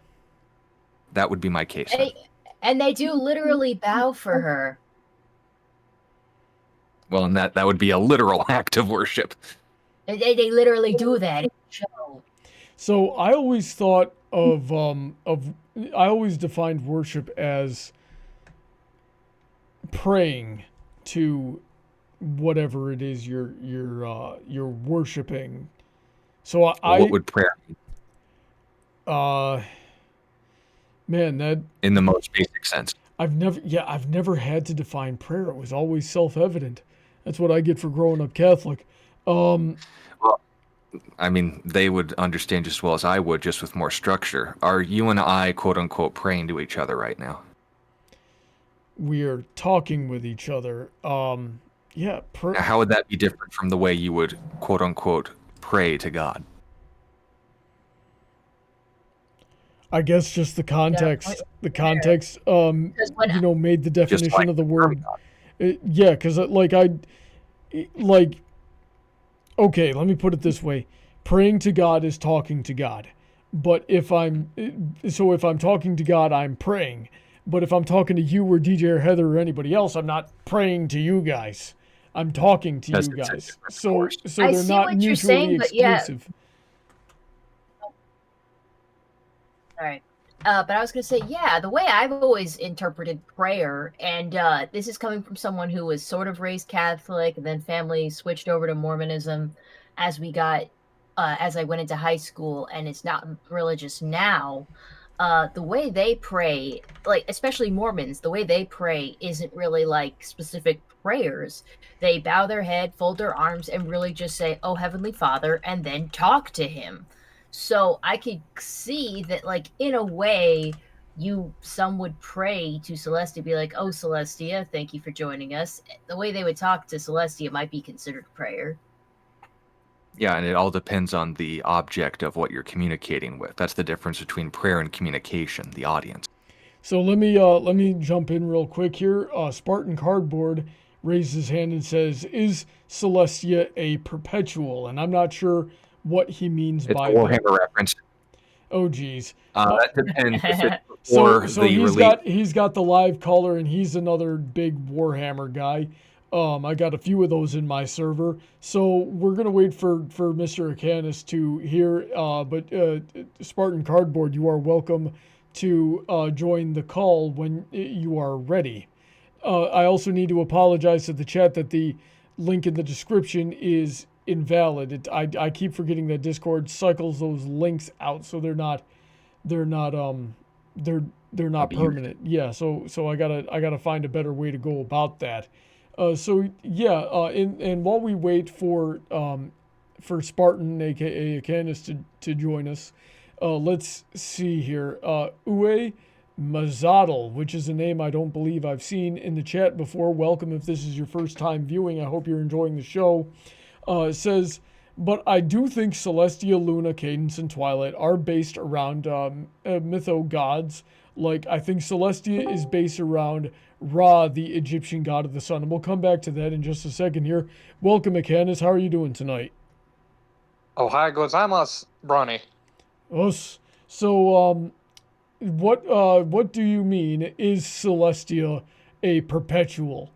D: That would be my case.
B: And they do literally bow for her.
D: Well, and that would be a literal act of worship.
B: They literally do that in the show.
A: So I always thought I always defined worship as praying to whatever it is you're worshiping. So
D: what would prayer mean?
A: Man, that
D: in the most basic sense.
A: I've never had to define prayer. It was always self-evident. That's what I get for growing up Catholic.
D: Well, I mean, they would understand just as well as I would, just with more structure. Are you and I, quote unquote, praying to each other right now?
A: We are talking with each other. Yeah.
D: How would that be different from the way you would, quote unquote, pray to God?
A: I guess just the context. Yeah, the context, made the definition of the word. Yeah, because okay, let me put it this way: praying to God is talking to God. But if I'm talking to God, I'm praying. But if I'm talking to you or DJ or Heather or anybody else, I'm not praying to you guys. I'm talking to you guys. So they're not mutually exclusive.
B: All right. But I was going to say, yeah, the way I've always interpreted prayer, and this is coming from someone who was sort of raised Catholic, and then family switched over to Mormonism as I went into high school, and it's not religious now. The way they pray, like especially Mormons, the way they pray isn't really like specific prayers. They bow their head, fold their arms, and really just say, "Oh, Heavenly Father," and then talk to him. So I could see that, like, in a way, some would pray to Celestia, be like, "Oh, Celestia, thank you for joining us." The way they would talk to Celestia might be considered prayer.
D: Yeah, and it all depends on the object of what you're communicating with. That's the difference between prayer and communication, the audience.
A: So let me jump in real quick here. Spartan Cardboard raised his hand and says, "Is Celestia a perpetual?" And I'm not sure what he means
D: It's
A: by
D: a
A: that.
D: Warhammer reference.
A: Oh geez.
D: That depends if it's
A: So
D: before
A: so
D: the release.
A: he's got the live caller, and he's another big Warhammer guy. I got a few of those in my server, so we're gonna wait for Mr. Icanus to hear. But Spartan Cardboard, you are welcome to join the call when you are ready. I also need to apologize to the chat that the link in the description is invalid. I keep forgetting that Discord cycles those links out, so they're not permanent. Yeah, so I gotta find a better way to go about that. And while we wait for Spartan, aka Icanus, to join us, let's see here. Uwe Mazadal, which is a name I don't believe I've seen in the chat before. Welcome if this is your first time viewing. I hope you're enjoying the show. Says, but I do think Celestia, Luna, Cadence, and Twilight are based around mytho gods. Like, I think Celestia is based around Ra, the Egyptian god of the sun. And we'll come back to that in just a second here. Welcome, McCanus. How are you doing tonight?
E: Ohio gozaimasu, Brony.
A: Us. So, what do you mean? Is Celestia a perpetual?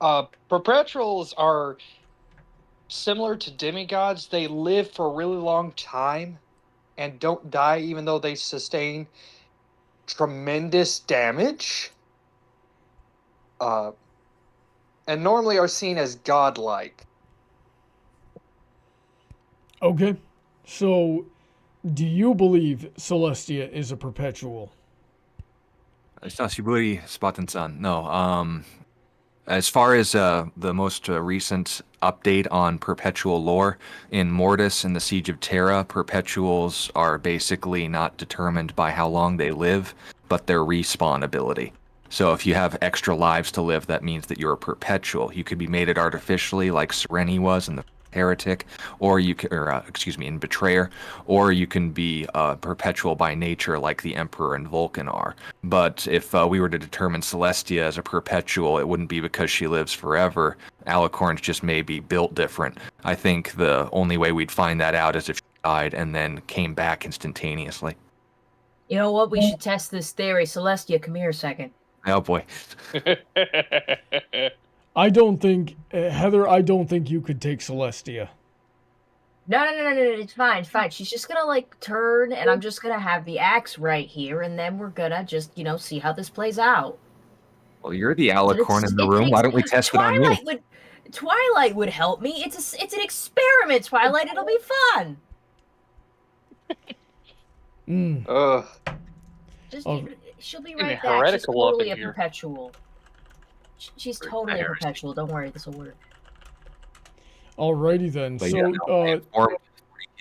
E: Perpetuals are similar to demigods. They live for a really long time and don't die, even though they sustain tremendous damage. And normally are seen as godlike.
A: Okay. So, do you believe Celestia is a perpetual?
D: Sashiburi Spartan-san. No. As far as the most recent update on perpetual lore, in Mortis and the Siege of Terra, perpetuals are basically not determined by how long they live, but their respawn ability. So if you have extra lives to live, that means that you're a perpetual. You could be mated artificially, like Sereni was in the Heretic, or you can, in Betrayer, or you can be perpetual by nature, like the Emperor and Vulcan are. But if we were to determine Celestia as a perpetual, it wouldn't be because she lives forever. Alicorns just may be built different. I think the only way we'd find that out is if she died and then came back instantaneously.
B: You know what? We should test this theory. Celestia, come here a second.
D: Oh boy.
A: I don't think, Heather, I don't think you could take Celestia.
B: No, it's fine, it's fine. She's just gonna, like, turn, and I'm just gonna have the axe right here, and then we're gonna just, see how this plays out.
D: Well, you're the Alicorn in the room. Why don't we test it on you?
B: Twilight would help me. It's an experiment, Twilight. It'll be fun. She'll be right back. She's totally a perpetual. She's totally a perpetual. Don't worry, this will work.
A: Alrighty then.
D: But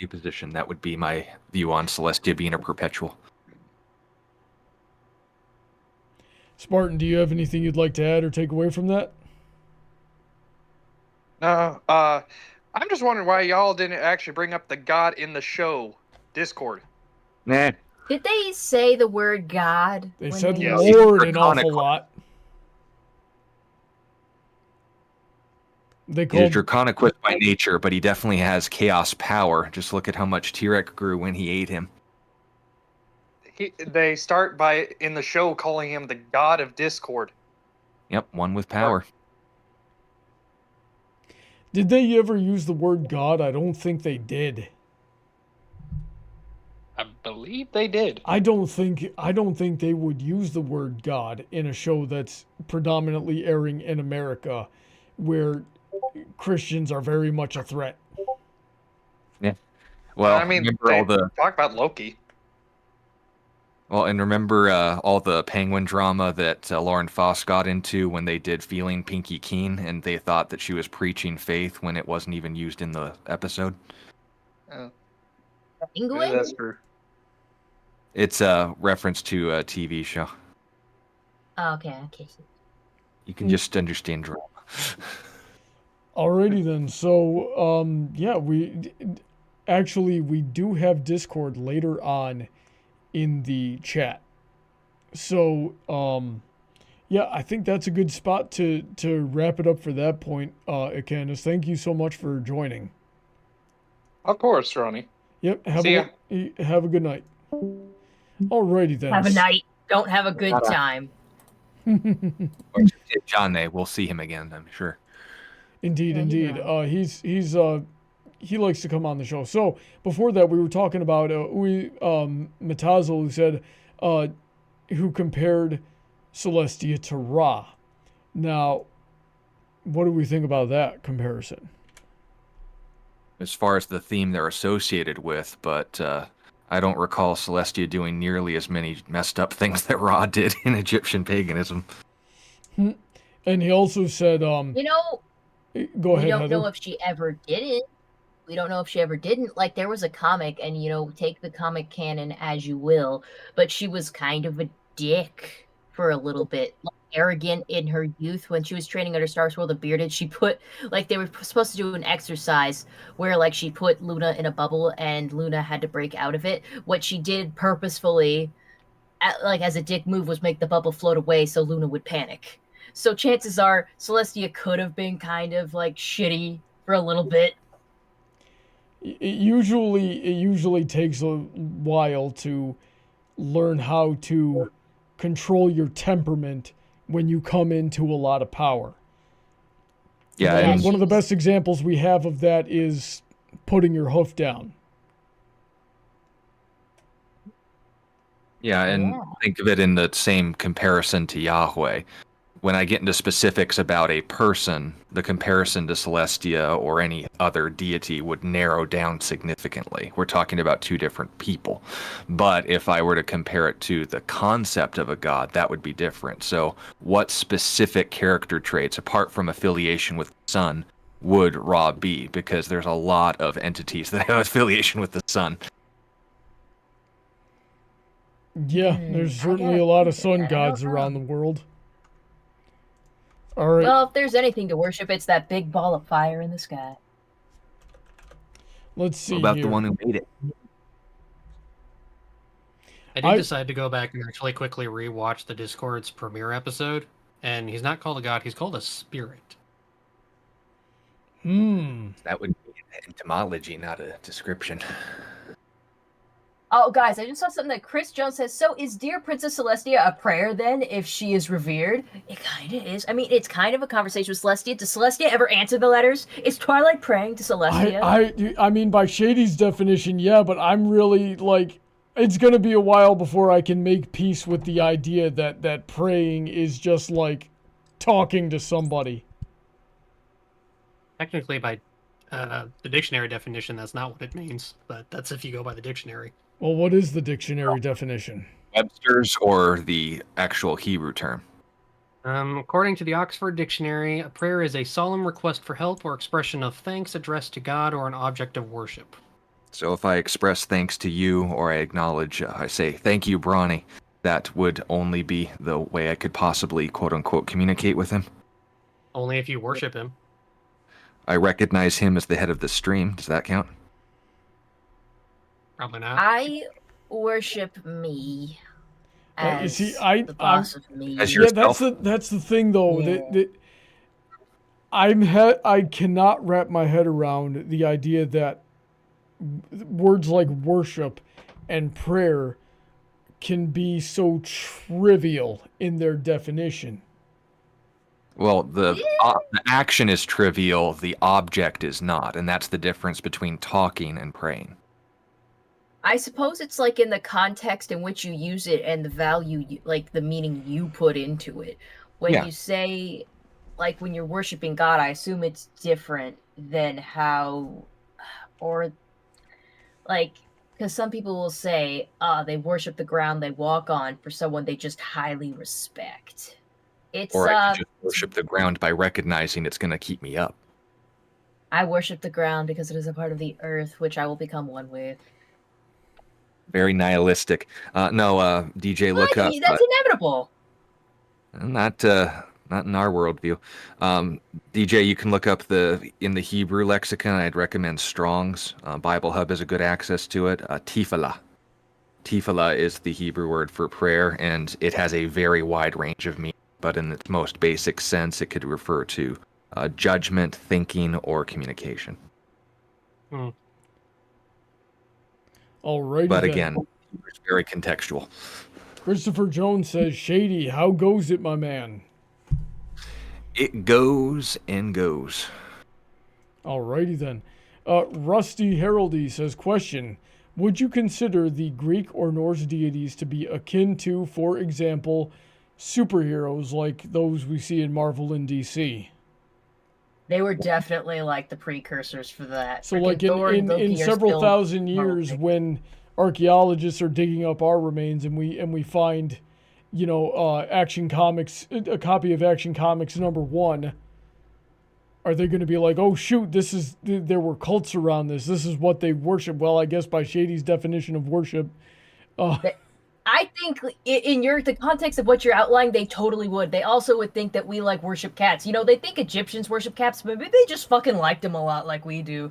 D: position, that would be my view on Celestia being a perpetual.
A: Spartan, do you have anything you'd like to add or take away from that?
E: No. I'm just wondering why y'all didn't actually bring up the god in the show Discord.
D: Nah.
B: Did they say the word God?
A: They said Lord an awful lot.
D: He's Draconic by nature, but he definitely has chaos power. Just look at how much T-Rex grew when he ate him.
E: They start by, in the show, calling him the God of Discord.
D: Yep, one with power.
A: Did they ever use the word God? I don't think they did.
E: I believe they did.
A: I don't think they would use the word God in a show that's predominantly airing in America, where Christians are very much a threat.
D: Yeah. Well,
E: I mean, talk about Loki.
D: Well, and remember all the Penguin drama that Lauren Foss got into when they did Feeling Pinky Keen, and they thought that she was preaching faith when it wasn't even used in the episode?
B: England?
E: That's true.
D: It's a reference to a TV show.
B: Oh, okay.
D: You can just understand drama.
A: Alrighty then. So, yeah, we do have Discord later on in the chat. So, yeah, I think that's a good spot to wrap it up for that point. Icanus, thank you so much for joining.
E: Of course, Ronnie.
A: Yep.
E: See ya.
A: Have a good night. Alrighty then.
B: Have a night. Don't have a good time.
D: Or John, we'll see him again, I'm sure.
A: Indeed,
B: Yeah,
A: indeed. He likes to come on the show. So before that, we were talking about Matazel, who said, who compared Celestia to Ra. Now, what do we think about that comparison?
D: As far as the theme they're associated with, but I don't recall Celestia doing nearly as many messed up things that Ra did in Egyptian paganism.
A: And he also said,
B: You know,
A: go ahead,
B: we don't
A: Heather.
B: know if she ever did it. We don't know if she ever didn't. Like, there was a comic, and, you know, take the comic canon as you will, but she was kind of a dick for a little bit. Like, arrogant in her youth when she was training under Star Swirl the Bearded. She put, like, they were supposed to do an exercise where, like, she put Luna in a bubble, and Luna had to break out of it. What she did purposefully, like, as a dick move, was make the bubble float away so Luna would panic. So chances are Celestia could have been kind of, like, shitty for a little bit.
A: It usually takes a while to learn how to control your temperament when you come into a lot of power.
D: Yeah,
A: And
D: and
A: one of the best examples we have of that is putting your hoof down.
D: and think of it in the same comparison to Yahweh. When I get into specifics about a person, the comparison to Celestia or any other deity would narrow down significantly. We're talking about two different people. But if I were to compare it to the concept of a god, that would be different. So what specific character traits, apart from affiliation with the sun, would Ra be? Because there's a lot of entities that have affiliation with the sun.
A: Yeah, there's certainly a lot of sun gods around the world. All right.
B: Well, if there's anything to worship, it's that big ball of fire in the sky.
A: Let's see
D: What about
A: here.
D: the one who made it?
C: I did decide to go back and actually quickly rewatch the Discord's premiere episode, and he's not called a god, he's called a spirit.
D: That would be an etymology, not a description.
B: Oh, guys, I just saw something that Chris Jones says. So is Dear Princess Celestia a prayer, then, if she is revered? It kind of is. I mean, it's kind of a conversation with Celestia. Does Celestia ever answer the letters? Is Twilight praying to Celestia?
A: I mean, by Shady's definition, yeah, but I'm really, like, it's going to be a while before I can make peace with the idea that praying is just, like, talking to somebody.
C: Technically, by the dictionary definition, that's not what it means, but that's if you go by the dictionary.
A: Well, what is the dictionary definition?
D: Webster's or the actual Hebrew term?
C: According to the Oxford Dictionary, a prayer is a solemn request for help or expression of thanks addressed to God or an object of worship.
D: So if I express thanks to you or I acknowledge, I say, thank you, Brawny, that would only be the way I could possibly, quote-unquote, communicate with him?
C: Only if you worship him.
D: I recognize him as the head of the stream. Does that count?
C: Probably not.
B: I worship me as
A: see,
B: the boss of me.
D: As
A: Yeah,
D: yourself?
A: that's the thing, though.
B: Yeah.
A: I cannot wrap my head around the idea that words like worship and prayer can be so trivial in their definition.
D: Well, the action is trivial, the object is not, and that's the difference between talking and praying.
B: I suppose it's like in the context in which you use it and the value, like the meaning you put into it. When you say, like when you're worshiping God, I assume it's different than how, or like, because some people will say, they worship the ground they walk on for someone they just highly respect. It's,
D: Or I can just worship the ground by recognizing it's going to keep me up.
B: I worship the ground because it is a part of the earth, which I will become one with.
D: Very nihilistic. No, DJ, look up.
B: That's inevitable.
D: Not not in our worldview. DJ, you can look up in the Hebrew lexicon. I'd recommend Strong's. Bible Hub has a good access to it. Tefillah. Tefillah is the Hebrew word for prayer, and it has a very wide range of meaning. But in its most basic sense, it could refer to judgment, thinking, or communication.
A: Alrighty.
D: But
A: then.
D: again, it's very contextual.
A: Christopher Jones says, Shady, how goes it, my man?
D: It goes and goes.
A: Alrighty then. Rusty Heraldy says, question, would you consider the Greek or Norse deities to be akin to, for example, superheroes like those we see in Marvel and DC?
B: They were definitely like the precursors for that.
A: So
B: Freaking
A: like
B: Thor and
A: in
B: Loki are
A: several
B: still
A: thousand
B: Marvel
A: years
B: things.
A: when archaeologists are digging up our remains and we find, you know, Action Comics, a copy of Action Comics #1, are they going to be like, oh shoot, there were cults around this, this is what they worship? Well, I guess by Shady's definition of worship,
B: I think in the context of what you're outlining, they totally would. They also would think that we like worship cats. You know, they think Egyptians worship cats, but maybe they just fucking liked them a lot like we do.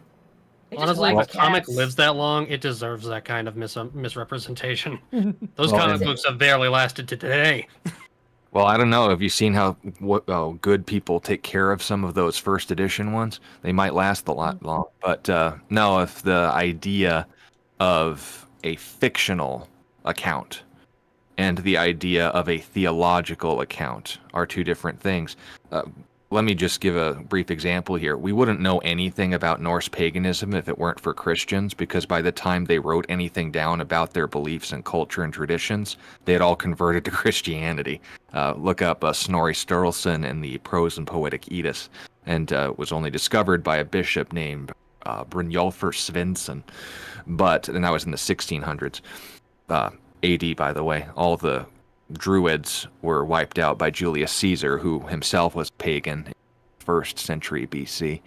B: They just
C: Honestly, if
B: like
C: a comic
B: cats.
C: lives that long, it deserves that kind of misrepresentation. Those
D: Well,
C: comic
D: and-
C: books have barely lasted to today.
D: Well, I don't know. Have you seen how good people take care of some of those first edition ones? They might last a lot long. But no, if the idea of a fictional account and the idea of a theological account are two different things. Let me just give a brief example here. We wouldn't know anything about Norse paganism if it weren't for Christians, because by the time they wrote anything down about their beliefs and culture and traditions, they had all converted to Christianity. Look up Snorri Sturluson and the Prose and Poetic Eddas, and was only discovered by a bishop named Brynjolfur Svensson, and that was in the 1600s. AD, by the way. All the Druids were wiped out by Julius Caesar, who himself was pagan in the 1st century BC.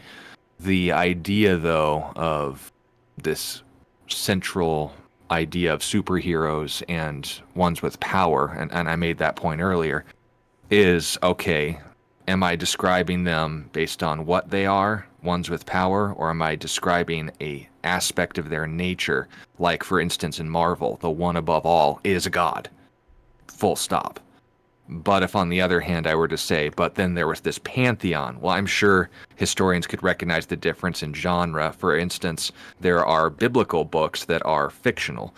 D: The idea, though, of this central idea of superheroes and ones with power, and I made that point earlier, is, okay, am I describing them based on what they are, ones with power, or am I describing a aspect of their nature, like, for instance, in Marvel, the one above all is a god, full stop. But if on the other hand I were to say, but then there was this pantheon, well, I'm sure historians could recognize the difference in genre. For instance, there are biblical books that are fictional.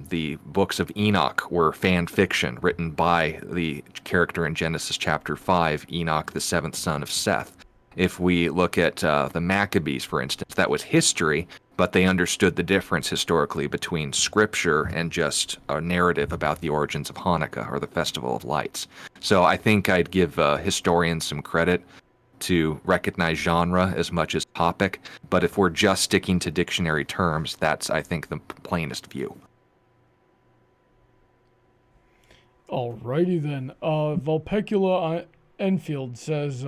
D: The books of Enoch were fan fiction written by the character in Genesis chapter 5, Enoch, the 7th son of Seth. If we look at the Maccabees, for instance, that was history, but they understood the difference historically between scripture and just a narrative about the origins of Hanukkah or the Festival of Lights. So I think I'd give historians some credit to recognize genre as much as topic, but if we're just sticking to dictionary terms, that's, I think, the plainest view.
A: Alrighty then. Vulpecula Enfield says,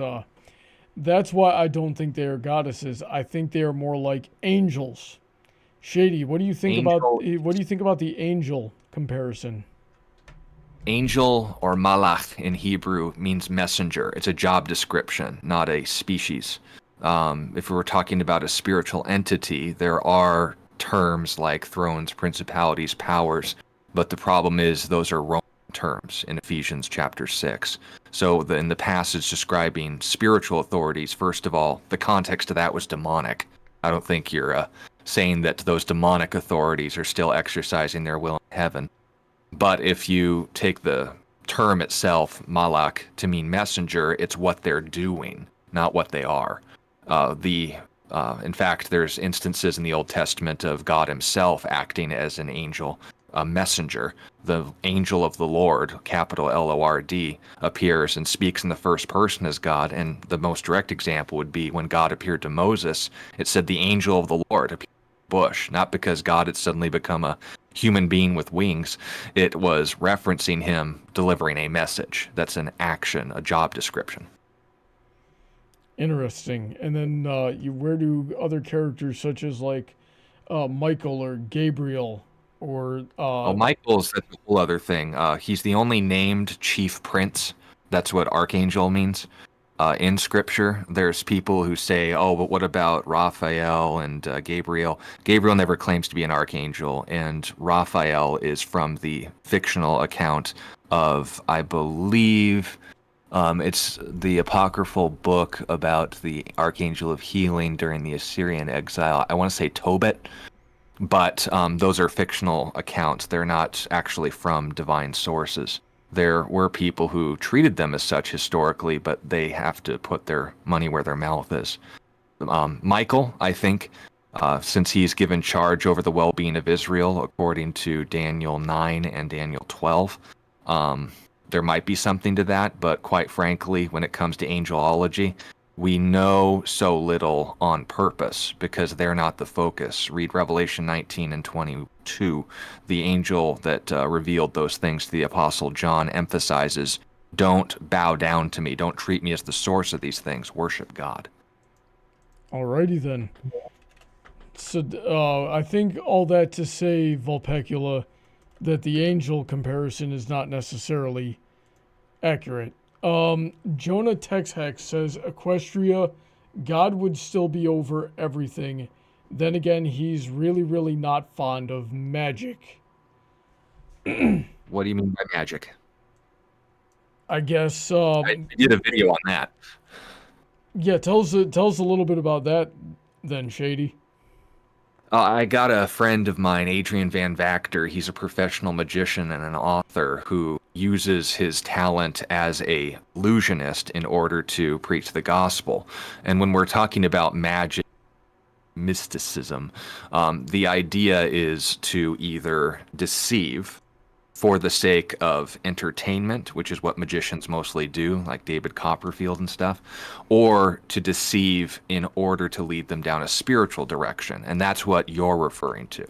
A: that's why I don't think they are goddesses. I think they are more like angels. Shady, what do you think about the angel comparison?
D: Angel, or malach in Hebrew, means messenger. It's a job description, not a species. If we were talking about a spiritual entity, there are terms like thrones, principalities, powers, but the problem is those are Roman terms in Ephesians chapter 6. So in the passage describing spiritual authorities, first of all, the context of that was demonic. I don't think you're saying that those demonic authorities are still exercising their will in heaven. But if you take the term itself, malach, to mean messenger, it's what they're doing, not what they are. In fact, there's instances in the Old Testament of God himself acting as an angel, a messenger. The angel of the Lord, capital Lord, appears and speaks in the first person as God. And the most direct example would be when God appeared to Moses. It said the angel of the Lord appeared in the bush, not because God had suddenly become a human being with wings. It was referencing him delivering a message. That's an action, a job description.
A: Interesting. And then where do other characters such as like Michael or Gabriel or
D: Michael's, that's a whole other thing. He's the only named chief prince That's what archangel means. In scripture, there's people who say, oh, but what about Raphael and Gabriel? Gabriel never claims to be an archangel, and Raphael is from the fictional account of, I believe, it's the apocryphal book about the archangel of healing during the Assyrian exile. I want to say Tobit, but those are fictional accounts. They're not actually from divine sources. There were people who treated them as such historically, but they have to put their money where their mouth is. Michael, I think, since he's given charge over the well-being of Israel, according to Daniel 9 and Daniel 12, there might be something to that, but quite frankly, when it comes to angelology, we know so little on purpose because they're not the focus. Read Revelation 19 and 22. The angel that revealed those things to the Apostle John emphasizes, don't bow down to me. Don't treat me as the source of these things. Worship God.
A: Alrighty then. So I think all that to say, Vulpecula, that the angel comparison is not necessarily accurate. Jonah Texhex says Equestria, God would still be over everything. Then again, he's really, really not fond of magic.
D: What do you mean by magic?
A: I guess.
D: I did a video on that.
A: Yeah, tell us a little bit about that, then, Shady.
D: I got a friend of mine, Adrian Van Vactor. He's a professional magician and an author who uses his talent as a illusionist in order to preach the gospel. And when we're talking about magic, mysticism, the idea is to either deceive for the sake of entertainment, which is what magicians mostly do, like David Copperfield and stuff, or to deceive in order to lead them down a spiritual direction. And that's what you're referring to.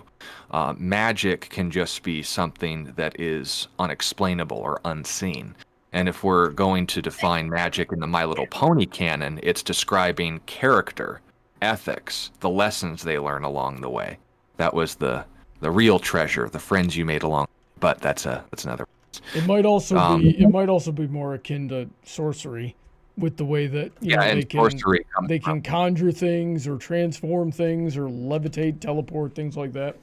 D: Magic can just be something that is unexplainable or unseen. And if we're going to define magic in the My Little Pony canon, it's describing character, ethics, the lessons they learn along the way. That was the real treasure, the friends you made along. But that's another.
A: It might also be more akin to sorcery, with the way that they can conjure things or transform things or levitate, teleport, things like that.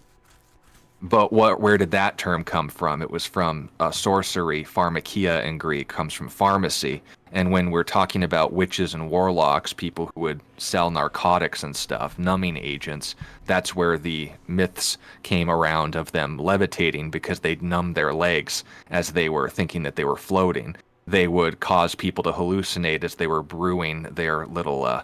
D: But where did that term come from? It was from sorcery. Pharmakia in Greek comes from pharmacy. And when we're talking about witches and warlocks, people who would sell narcotics and stuff, numbing agents, that's where the myths came around of them levitating because they'd numb their legs as they were thinking that they were floating. They would cause people to hallucinate as they were brewing their little,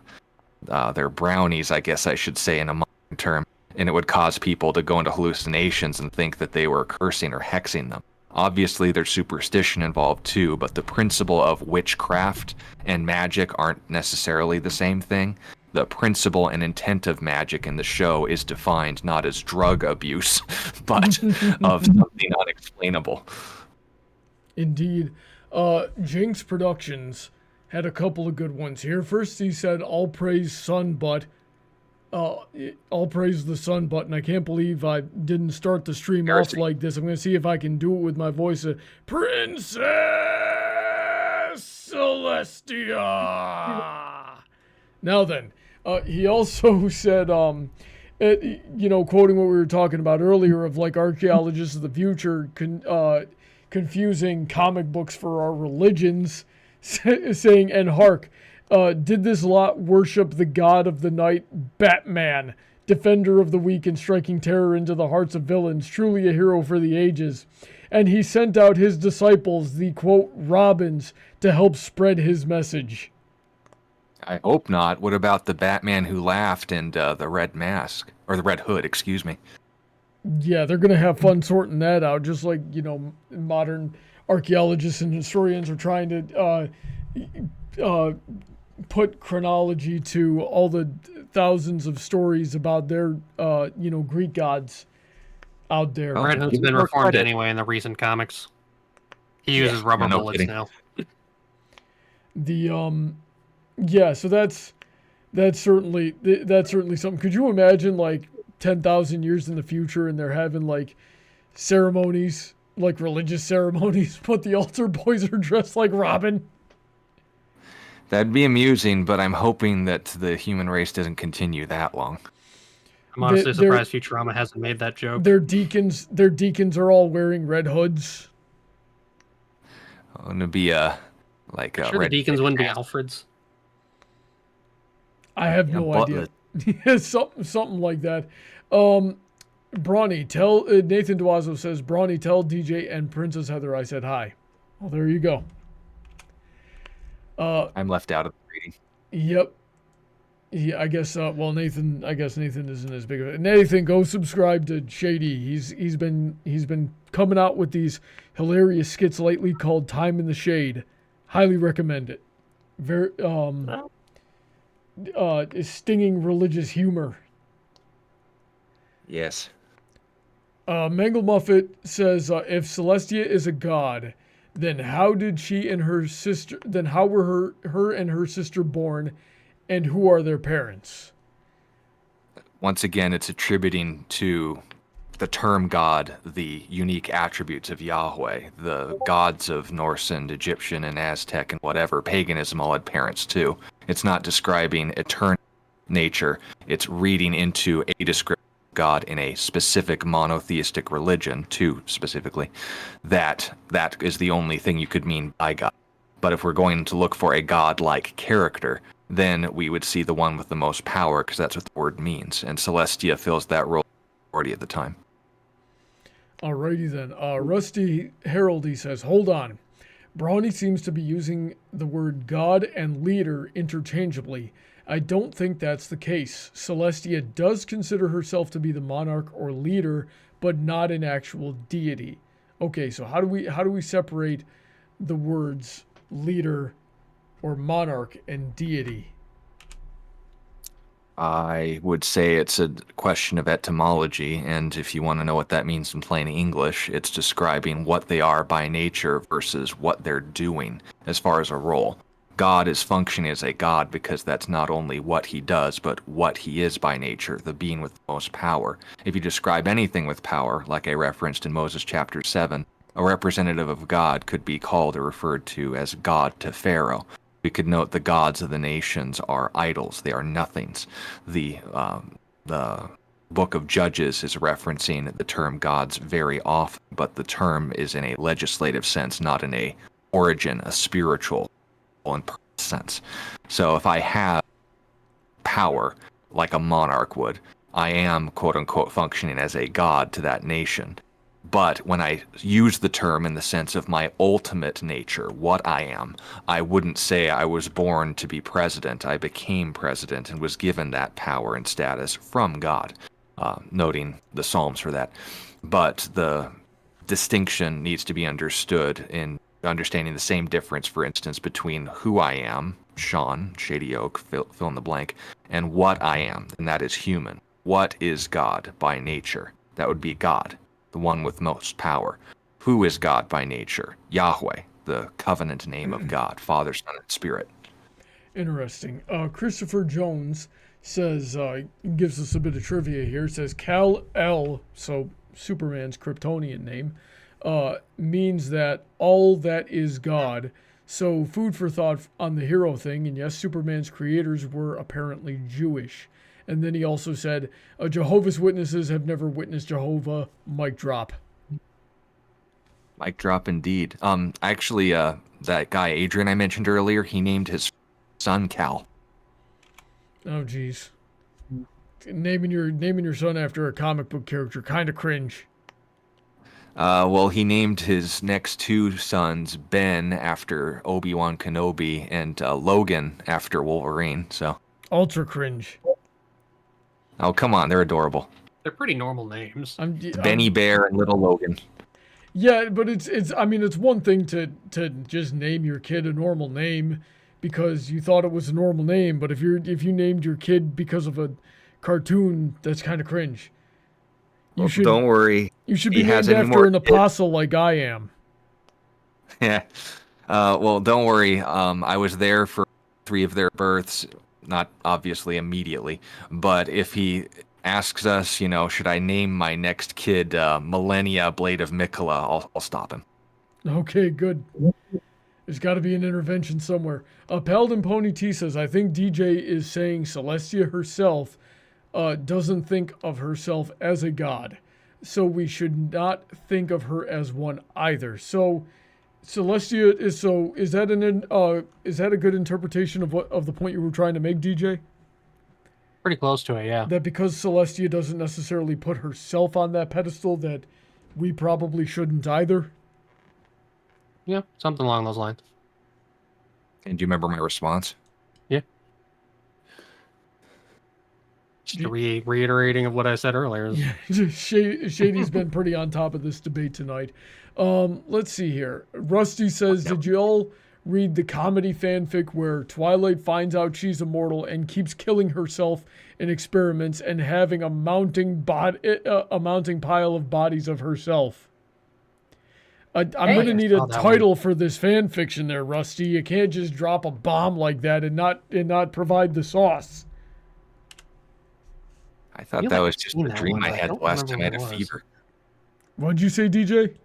D: their brownies, I guess I should say in a modern term. And it would cause people to go into hallucinations and think that they were cursing or hexing them. Obviously, there's superstition involved too, but the principle of witchcraft and magic aren't necessarily the same thing. The principle and intent of magic in the show is defined not as drug abuse, but of something unexplainable.
A: Indeed. Jinx Productions had a couple of good ones here. First, he said, all praise sun, but... I'll praise the sun button. I can't believe I didn't start the stream off like this. I'm going to see if I can do it with my voice. Princess Celestia. Now then, he also said, quoting what we were talking about earlier of like archaeologists of the future confusing comic books for our religions, saying, and hark, did this lot worship the god of the night, Batman, defender of the weak and striking terror into the hearts of villains, truly a hero for the ages. And he sent out his disciples, the, quote, Robins, to help spread his message.
D: I hope not. What about the Batman who laughed and the red mask? Or the red hood, excuse me.
A: Yeah, they're going to have fun sorting that out, just like, modern archaeologists and historians are trying to... put chronology to all the thousands of stories about their, Greek gods out there.
C: Red Hood's been reformed anyway in the recent comics. He uses rubber bullets now.
A: So that's certainly something. Could you imagine like 10,000 years in the future and they're having like ceremonies, like religious ceremonies, but the altar boys are dressed like Robin?
D: That'd be amusing, but I'm hoping that the human race doesn't continue that long.
C: I'm honestly surprised Futurama hasn't made that joke.
A: Their deacons are all wearing red hoods.
D: Wouldn't it be a
C: Sure, the deacons wouldn't be Alfreds.
A: I have no idea. something like that. Brawny, tell Nathan Duazo says, Brawny, tell DJ and Princess Heather I said hi. Well, there you go.
D: I'm left out of the reading.
A: Yep. Yeah, I guess. Well, Nathan. I guess Nathan isn't as big of it. Nathan, go subscribe to Shady. He's been coming out with these hilarious skits lately called "Time in the Shade." Highly recommend it. Very stinging religious humor.
D: Yes.
A: Mangle Muffet says, if Celestia is a god, then how did she and her sister? Then how were her and her sister born? And who are their parents?
D: Once again, it's attributing to the term God the unique attributes of Yahweh. The gods of Norse and Egyptian and Aztec and whatever, paganism all had parents too. It's not describing eternal nature. It's reading into a description of God in a specific monotheistic religion, too specifically. That is the only thing you could mean by God. But if we're going to look for a God-like character, then we would see the one with the most power, because that's what the word means. And Celestia fills that role already at the time.
A: Alrighty then. Rusty Heraldy says, hold on. Brawny seems to be using the word God and leader interchangeably. I don't think that's the case. Celestia does consider herself to be the monarch or leader, but not an actual deity. Okay, so how do we separate the words leader or monarch and deity?
D: I would say it's a question of etymology, and if you want to know what that means in plain English, it's describing what they are by nature versus what they're doing as far as a role. God is functioning as a god because that's not only what he does, but what he is by nature, the being with the most power. If you describe anything with power, like I referenced in Moses chapter 7, a representative of God could be called or referred to as God to Pharaoh. We could note the gods of the nations are idols. They are nothings. The book of Judges is referencing the term gods very often, but the term is in a legislative sense, not in a origin, a spiritual and sense. So if I have power like a monarch would, I am quote-unquote functioning as a god to that nation. But when I use the term in the sense of my ultimate nature, what I am, I wouldn't say I was born to be president. I became president and was given that power and status from God, noting the Psalms for that. But the distinction needs to be understood in understanding the same difference, for instance, between who I am, Sean, Shady Oak, fill in the blank, and what I am, and that is human. What is God by nature? That would be God, the one with most power. Who is God by nature? Yahweh, the covenant name of God, Father, Son, and Spirit.
A: Interesting. Christopher Jones says, gives us a bit of trivia here, says Kal-El, so Superman's Kryptonian name, means that all that is God. So food for thought on the hero thing, and yes, Superman's creators were apparently Jewish. And then he also said, Jehovah's Witnesses have never witnessed Jehovah. Mic drop.
D: Mic drop indeed. Actually, that guy Adrian I mentioned earlier, he named his son Cal.
A: Oh, geez. Naming your son after a comic book character, kind of cringe.
D: Well, he named his next two sons Ben after Obi-Wan Kenobi and Logan after Wolverine. So
A: ultra cringe.
D: Oh, come on, they're adorable.
C: They're pretty normal names.
D: Benny Bear and Little Logan.
A: Yeah, but it's one thing to just name your kid a normal name because you thought it was a normal name, but if you named your kid because of a cartoon, that's kind of cringe.
D: Don't worry.
A: You should be named after an apostle like I am.
D: Yeah. Well, don't worry. I was there for 3 of their births. Not obviously immediately, but if he asks us, should I name my next kid Millennia Blade of Mikola, I'll stop him.
A: Okay, good. There's got to be an intervention somewhere. Paladin Pony T says, I think DJ is saying Celestia herself doesn't think of herself as a god. So we should not think of her as one either. So Celestia is that a good interpretation of the point you were trying to make, DJ?
C: Pretty close to it, yeah.
A: That because Celestia doesn't necessarily put herself on that pedestal, that we probably shouldn't either?
C: Yeah, something along those lines.
D: And do you remember my response?
C: Yeah. Just a reiterating of what I said earlier.
A: Yeah, Shady's been pretty on top of this debate tonight. Let's see here. Rusty says, did you all read the comedy fanfic where Twilight finds out she's immortal and keeps killing herself in experiments and having a mounting pile of bodies of herself? I'm going to need a title for this fan fiction there, Rusty. You can't just drop a bomb like that and not provide the sauce.
D: I thought that was just a dream I had last time I had a fever.
A: What'd you say, DJ?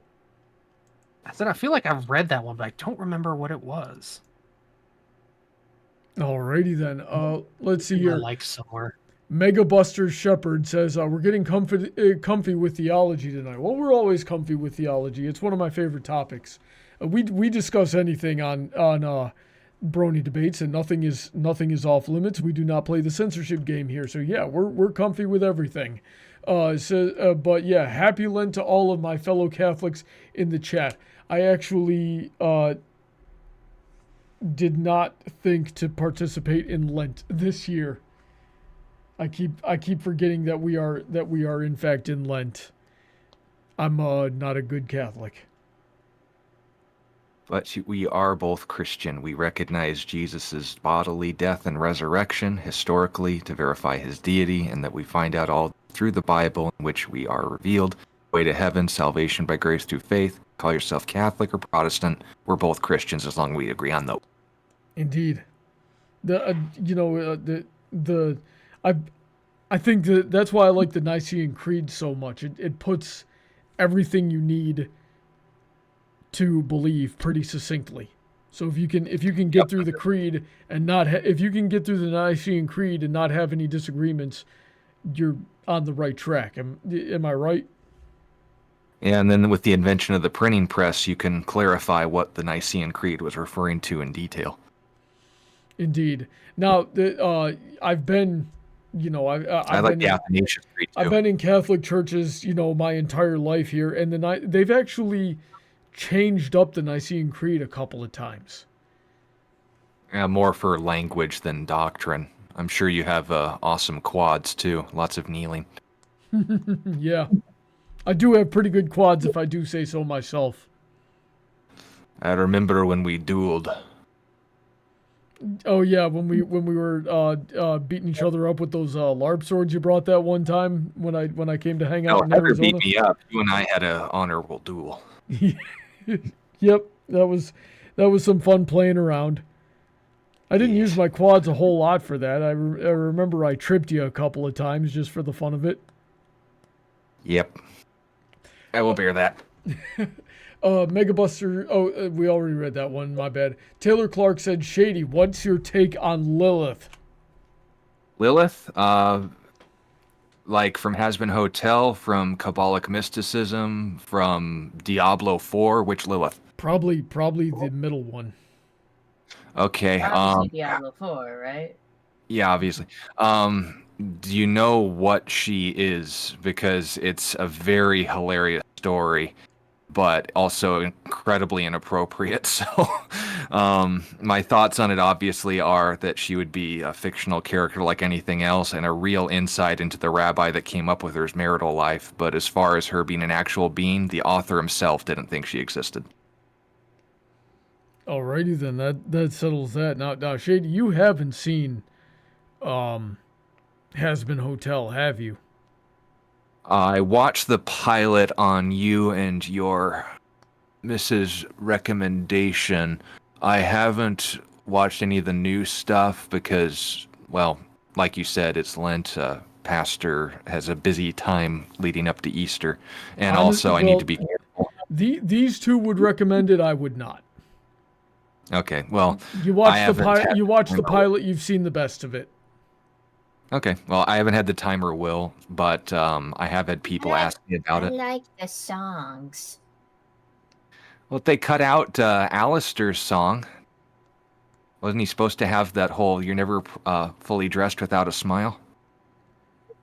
C: I said I feel like I've read that one, but I don't remember what it was.
A: Alrighty then. Let's see here.
C: Like somewhere.
A: Mega Buster Shepherd says, we're getting comfy with theology tonight. Well, we're always comfy with theology. It's one of my favorite topics. We discuss anything on Brony debates, and nothing is off limits. We do not play the censorship game here. So yeah, we're comfy with everything. But yeah, happy Lent to all of my fellow Catholics in the chat. I actually did not think to participate in Lent this year. I keep forgetting that we are in fact in Lent. I'm not a good Catholic.
D: But we are both Christian. We recognize Jesus' bodily death and resurrection historically to verify his deity, and that we find out all through the Bible in which we are revealed. Way to heaven, salvation by grace through faith. Call yourself Catholic or Protestant. We're both Christians as long as we agree on those.
A: Indeed. I think that's why I like the Nicene Creed so much. It puts everything you need to believe pretty succinctly. So if you can get through the creed and if you can get through the Nicene Creed and not have any disagreements, you're on the right track. Am I right?
D: Yeah, and then with the invention of the printing press, you can clarify what the Nicene Creed was referring to in detail.
A: Indeed. Now, I've been,
D: I like the Athanasius Creed too.
A: I've been in Catholic churches, my entire life here, and they've actually changed up the Nicene Creed a couple of times.
D: Yeah, more for language than doctrine. I'm sure you have awesome quads too. Lots of kneeling.
A: Yeah. I do have pretty good quads if I do say so myself.
D: I remember when we dueled.
A: Oh yeah, when we were beating each other up with those LARP swords you brought that one time when I came to hang out in Arizona.
D: Beat me up. You and I had an honorable duel.
A: Yep, that was some fun playing around. I didn't use my quads a whole lot for that. I remember I tripped you a couple of times just for the fun of it.
D: Yep. I will bear that.
A: Mega Buster, we already read that one, my bad. Taylor Clark said, Shady, what's your take on Lilith?
D: Lilith? Like from Has Been Hotel, from Kabbalic Mysticism, from Diablo 4, which Lilith?
A: Probably the middle one.
B: Okay, Diablo 4, right?
D: Yeah, obviously. Do you know what she is? Because it's a very hilarious story, but also incredibly inappropriate. So my thoughts on it obviously are that she would be a fictional character like anything else, and a real insight into the rabbi that came up with her marital life. But as far as her being an actual being, the author himself didn't think she existed.
A: Alrighty then, that settles that. Now Shady, you haven't seen Has Been Hotel, have you?
D: I watched the pilot on you and your Mrs. recommendation. I haven't watched any of the new stuff because, well, like you said, it's Lent. Pastor has a busy time leading up to Easter. And I need to be careful.
A: These two would recommend it, I would not.
D: Okay, well,
A: You watched the pilot. You've seen the best of it.
D: Okay, well, I haven't had the time or will, but I have had people ask me about it.
B: I like the songs.
D: Well, they cut out Alistair's song. Wasn't he supposed to have that whole "You're never fully dressed without a smile"?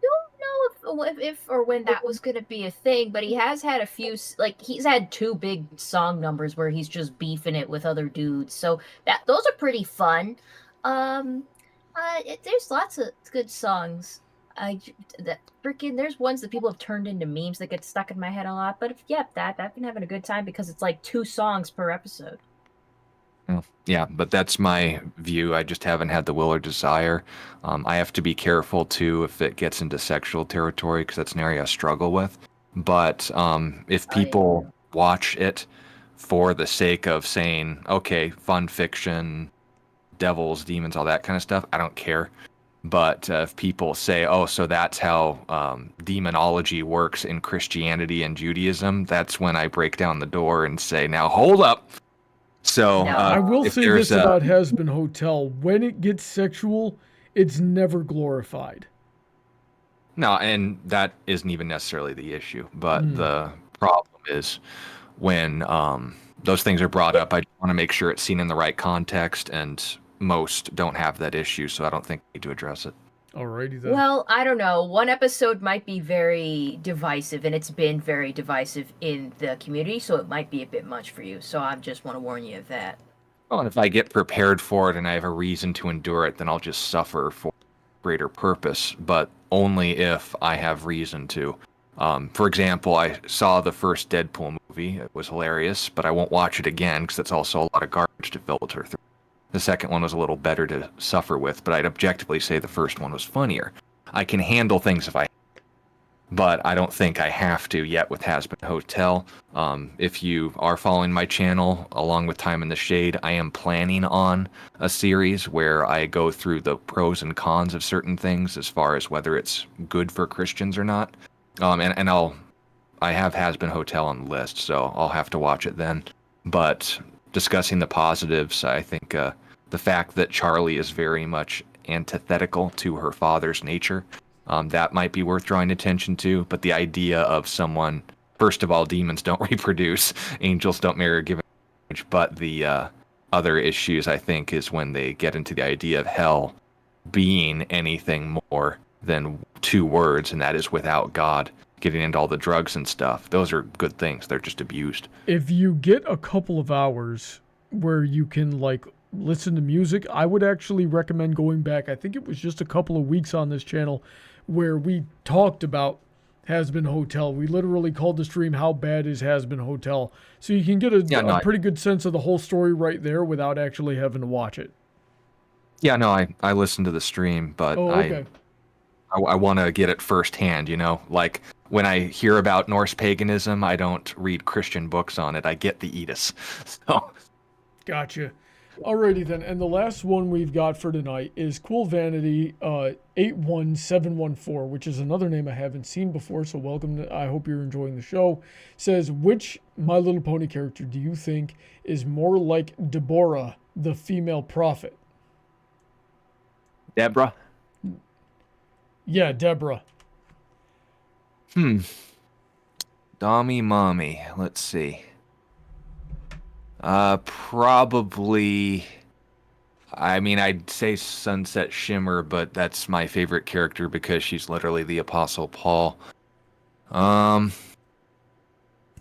B: Don't know if or when that was going to be a thing, but he has had a few, like he's had 2 big song numbers where he's just beefing it with other dudes. So those are pretty fun. There's lots of good songs. There's ones that people have turned into memes that get stuck in my head a lot. But I've been having a good time because it's like 2 songs per episode.
D: Well, yeah, but that's my view. I just haven't had the will or desire. I have to be careful too if it gets into sexual territory because that's an area I struggle with. But if people watch it for the sake of saying, okay, fun fiction, devils, demons, all that kind of stuff, I don't care. But if people say, oh, so that's how demonology works in Christianity and Judaism, that's when I break down the door and say, now hold up. So
A: I will say this about Has-Been Hotel. When it gets sexual, it's never glorified.
D: No, and that isn't even necessarily the issue. But the problem is when those things are brought up, I want to make sure it's seen in the right context, and most don't have that issue, so I don't think we need to address it.
A: Alrighty then.
B: Well, I don't know. One episode might be very divisive, and it's been very divisive in the community, so it might be a bit much for you. So I just want to warn you of that.
D: Well, and if I get prepared for it and I have a reason to endure it, then I'll just suffer for greater purpose, but only if I have reason to. For example, I saw the first Deadpool movie. It was hilarious, but I won't watch it again because it's also a lot of garbage to filter through. The second one was a little better to suffer with, but I'd objectively say the first one was funnier. I can handle things if I, but I don't think I have to yet with Has-Been Hotel. If you are following my channel along with Time in the Shade, I am planning on a series where I go through the pros and cons of certain things as far as whether it's good for Christians or not. I have Has-Been Hotel on the list, so I'll have to watch it then. But discussing the positives, I think the fact that Charlie is very much antithetical to her father's nature, that might be worth drawing attention to. But the idea of someone, first of all, demons don't reproduce, angels don't marry or give marriage, but the other issues, I think, is when they get into the idea of hell being anything more than 2 words, and that is without God. Getting into all the drugs and stuff. Those are good things. They're just abused.
A: If you get a couple of hours where you can like listen to music, I would actually recommend going back. I think it was just a couple of weeks on this channel where we talked about Has-Been Hotel. We literally called the stream How Bad Is Has-Been Hotel? So you can get a pretty good sense of the whole story right there without actually having to watch it.
D: Yeah, no, I listened to the stream, but
A: okay.
D: I want to get it firsthand, you know? Like, when I hear about Norse paganism, I don't read Christian books on it. I get the Edis. So.
A: Gotcha. Alrighty then, and the last one we've got for tonight is Cool Vanity 81714, which is another name I haven't seen before, so welcome. I hope you're enjoying the show. Says, which My Little Pony character do you think is more like Deborah, the female prophet?
D: Deborah?
A: Yeah, Deborah.
D: Dommy Mommy. Let's see. Probably. I mean, I'd say Sunset Shimmer, but that's my favorite character because she's literally the Apostle Paul. Yeah,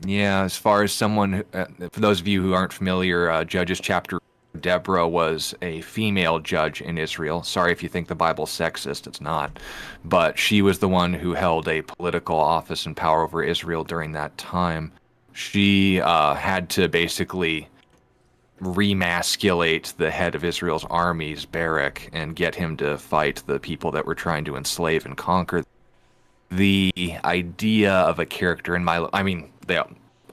D: as far as someone, for those of you who aren't familiar, Judges chapter, Deborah was a female judge in Israel. Sorry if you think the Bible's sexist, it's not. But she was the one who held a political office and power over Israel during that time. She had to basically remasculate the head of Israel's armies, Barak, and get him to fight the people that were trying to enslave and conquer. The idea of a character in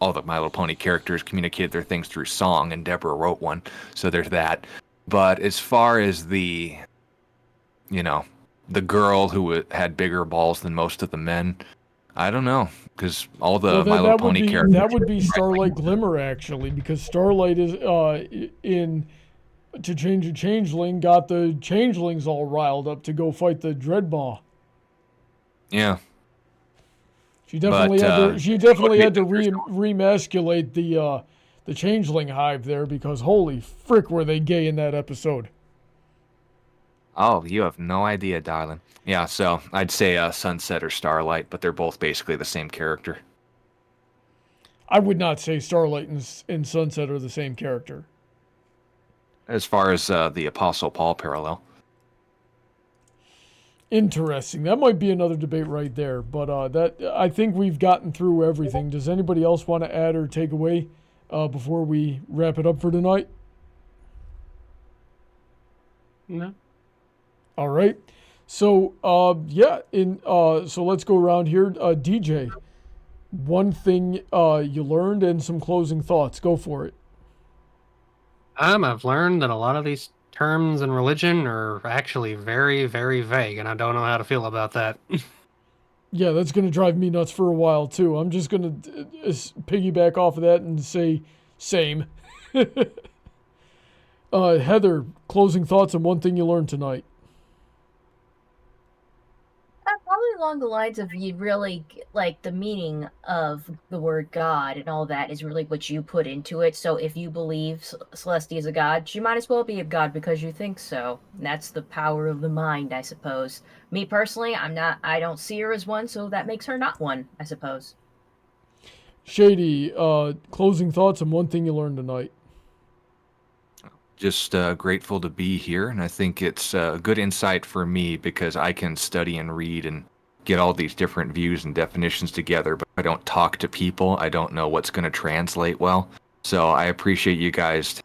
D: all the My Little Pony characters communicated their things through song, and Deborah wrote one, so there's that. But as far as the girl who had bigger balls than most of the men, I don't know, because all the
A: Well,
D: My Little
A: that would
D: Pony
A: be
D: characters.
A: that would be Starlight Glimmer actually, because Starlight is in to change a changeling, got the changelings all riled up to go fight the Dreadmaw.
D: Yeah.
A: She definitely
D: But,
A: had to. She definitely had to
D: okay,
A: remasculate the changeling hive there, because holy frick were they gay in that episode.
D: Oh, you have no idea, darling. Yeah, so I'd say Sunset or Starlight, but they're both basically the same character.
A: I would not say Starlight and Sunset are the same character.
D: As far as the Apostle Paul parallel.
A: Interesting. That might be another debate right there. But that I think we've gotten through everything. Does anybody else want to add or take away before we wrap it up for tonight?
C: No.
A: All right. So yeah. So let's go around here. DJ, one thing you learned and some closing thoughts. Go for it.
C: I've learned that a lot of these terms in religion are actually very, very vague, and I don't know how to feel about that.
A: Yeah, that's going to drive me nuts for a while, too. I'm just going to piggyback off of that and say same. Heather, closing thoughts on one thing you learned tonight.
B: Probably along the lines of you really like the meaning of the word God and all that is really what you put into it. So if you believe Celestia is a god, she might as well be a god because you think so. And that's the power of the mind, I suppose. Me personally, I don't see her as one, so that makes her not one, I suppose.
A: Shady, closing thoughts on one thing you learned tonight.
D: Just grateful to be here, and I think it's a good insight for me because I can study and read and get all these different views and definitions together, but I don't talk to people. I don't know what's going to translate well. So I appreciate you guys,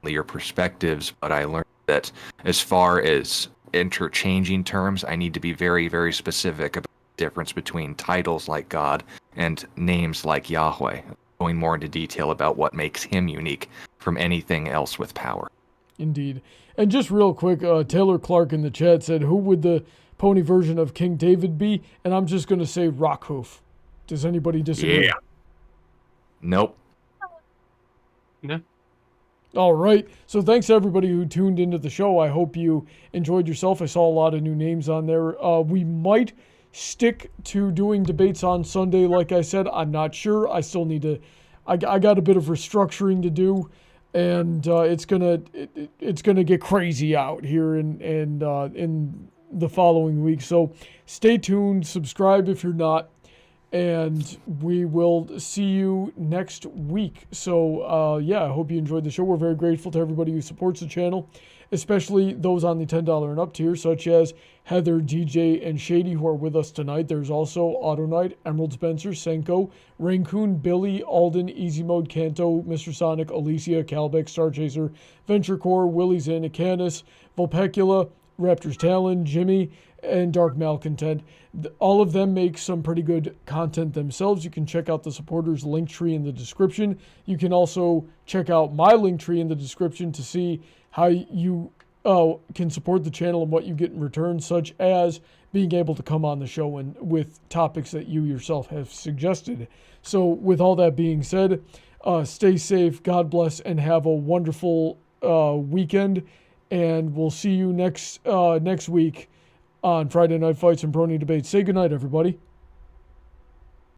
D: your perspectives, but I learned that as far as interchanging terms, I need to be very, very specific about the difference between titles like God and names like Yahweh, going more into detail about what makes him unique from anything else with power.
A: Indeed. And just real quick, Taylor Clark in the chat said, who would the pony version of King David be? And I'm just going to say Rockhoof. Does anybody disagree?
D: Yeah. Nope.
C: No.
A: All right. So thanks to everybody who tuned into the show. I hope you enjoyed yourself. I saw a lot of new names on there. We might stick to doing debates on Sunday. Like I said, I'm not sure. I still need to, I got a bit of restructuring to do. And it's gonna get crazy out here in the following week. So stay tuned, subscribe if you're not, and we will see you next week. So yeah, I hope you enjoyed the show. We're very grateful to everybody who supports the channel, especially those on the $10 and up tier, such as Heather, DJ, and Shady, who are with us tonight. There's also Autoknight, Emerald Spencer, Senko, Rein-Kun, Billy, Alden, Easy Mode, Kanto, Mr. Sonic, Alicia, Calbeck, StarChaser, VentureCorp, Willie's in, Icanus, Vulpecula, Raptor's Talon, Jimmy, and Dark Malcontent. All of them make some pretty good content themselves. You can check out the supporters link tree in the description. You can also check out my link tree in the description to see how you can support the channel and what you get in return, such as being able to come on the show and with topics that you yourself have suggested. So with all that being said, stay safe, God bless, and have a wonderful weekend. And we'll see you next week on Friday Night Fights and Brony Debates. Say goodnight, everybody.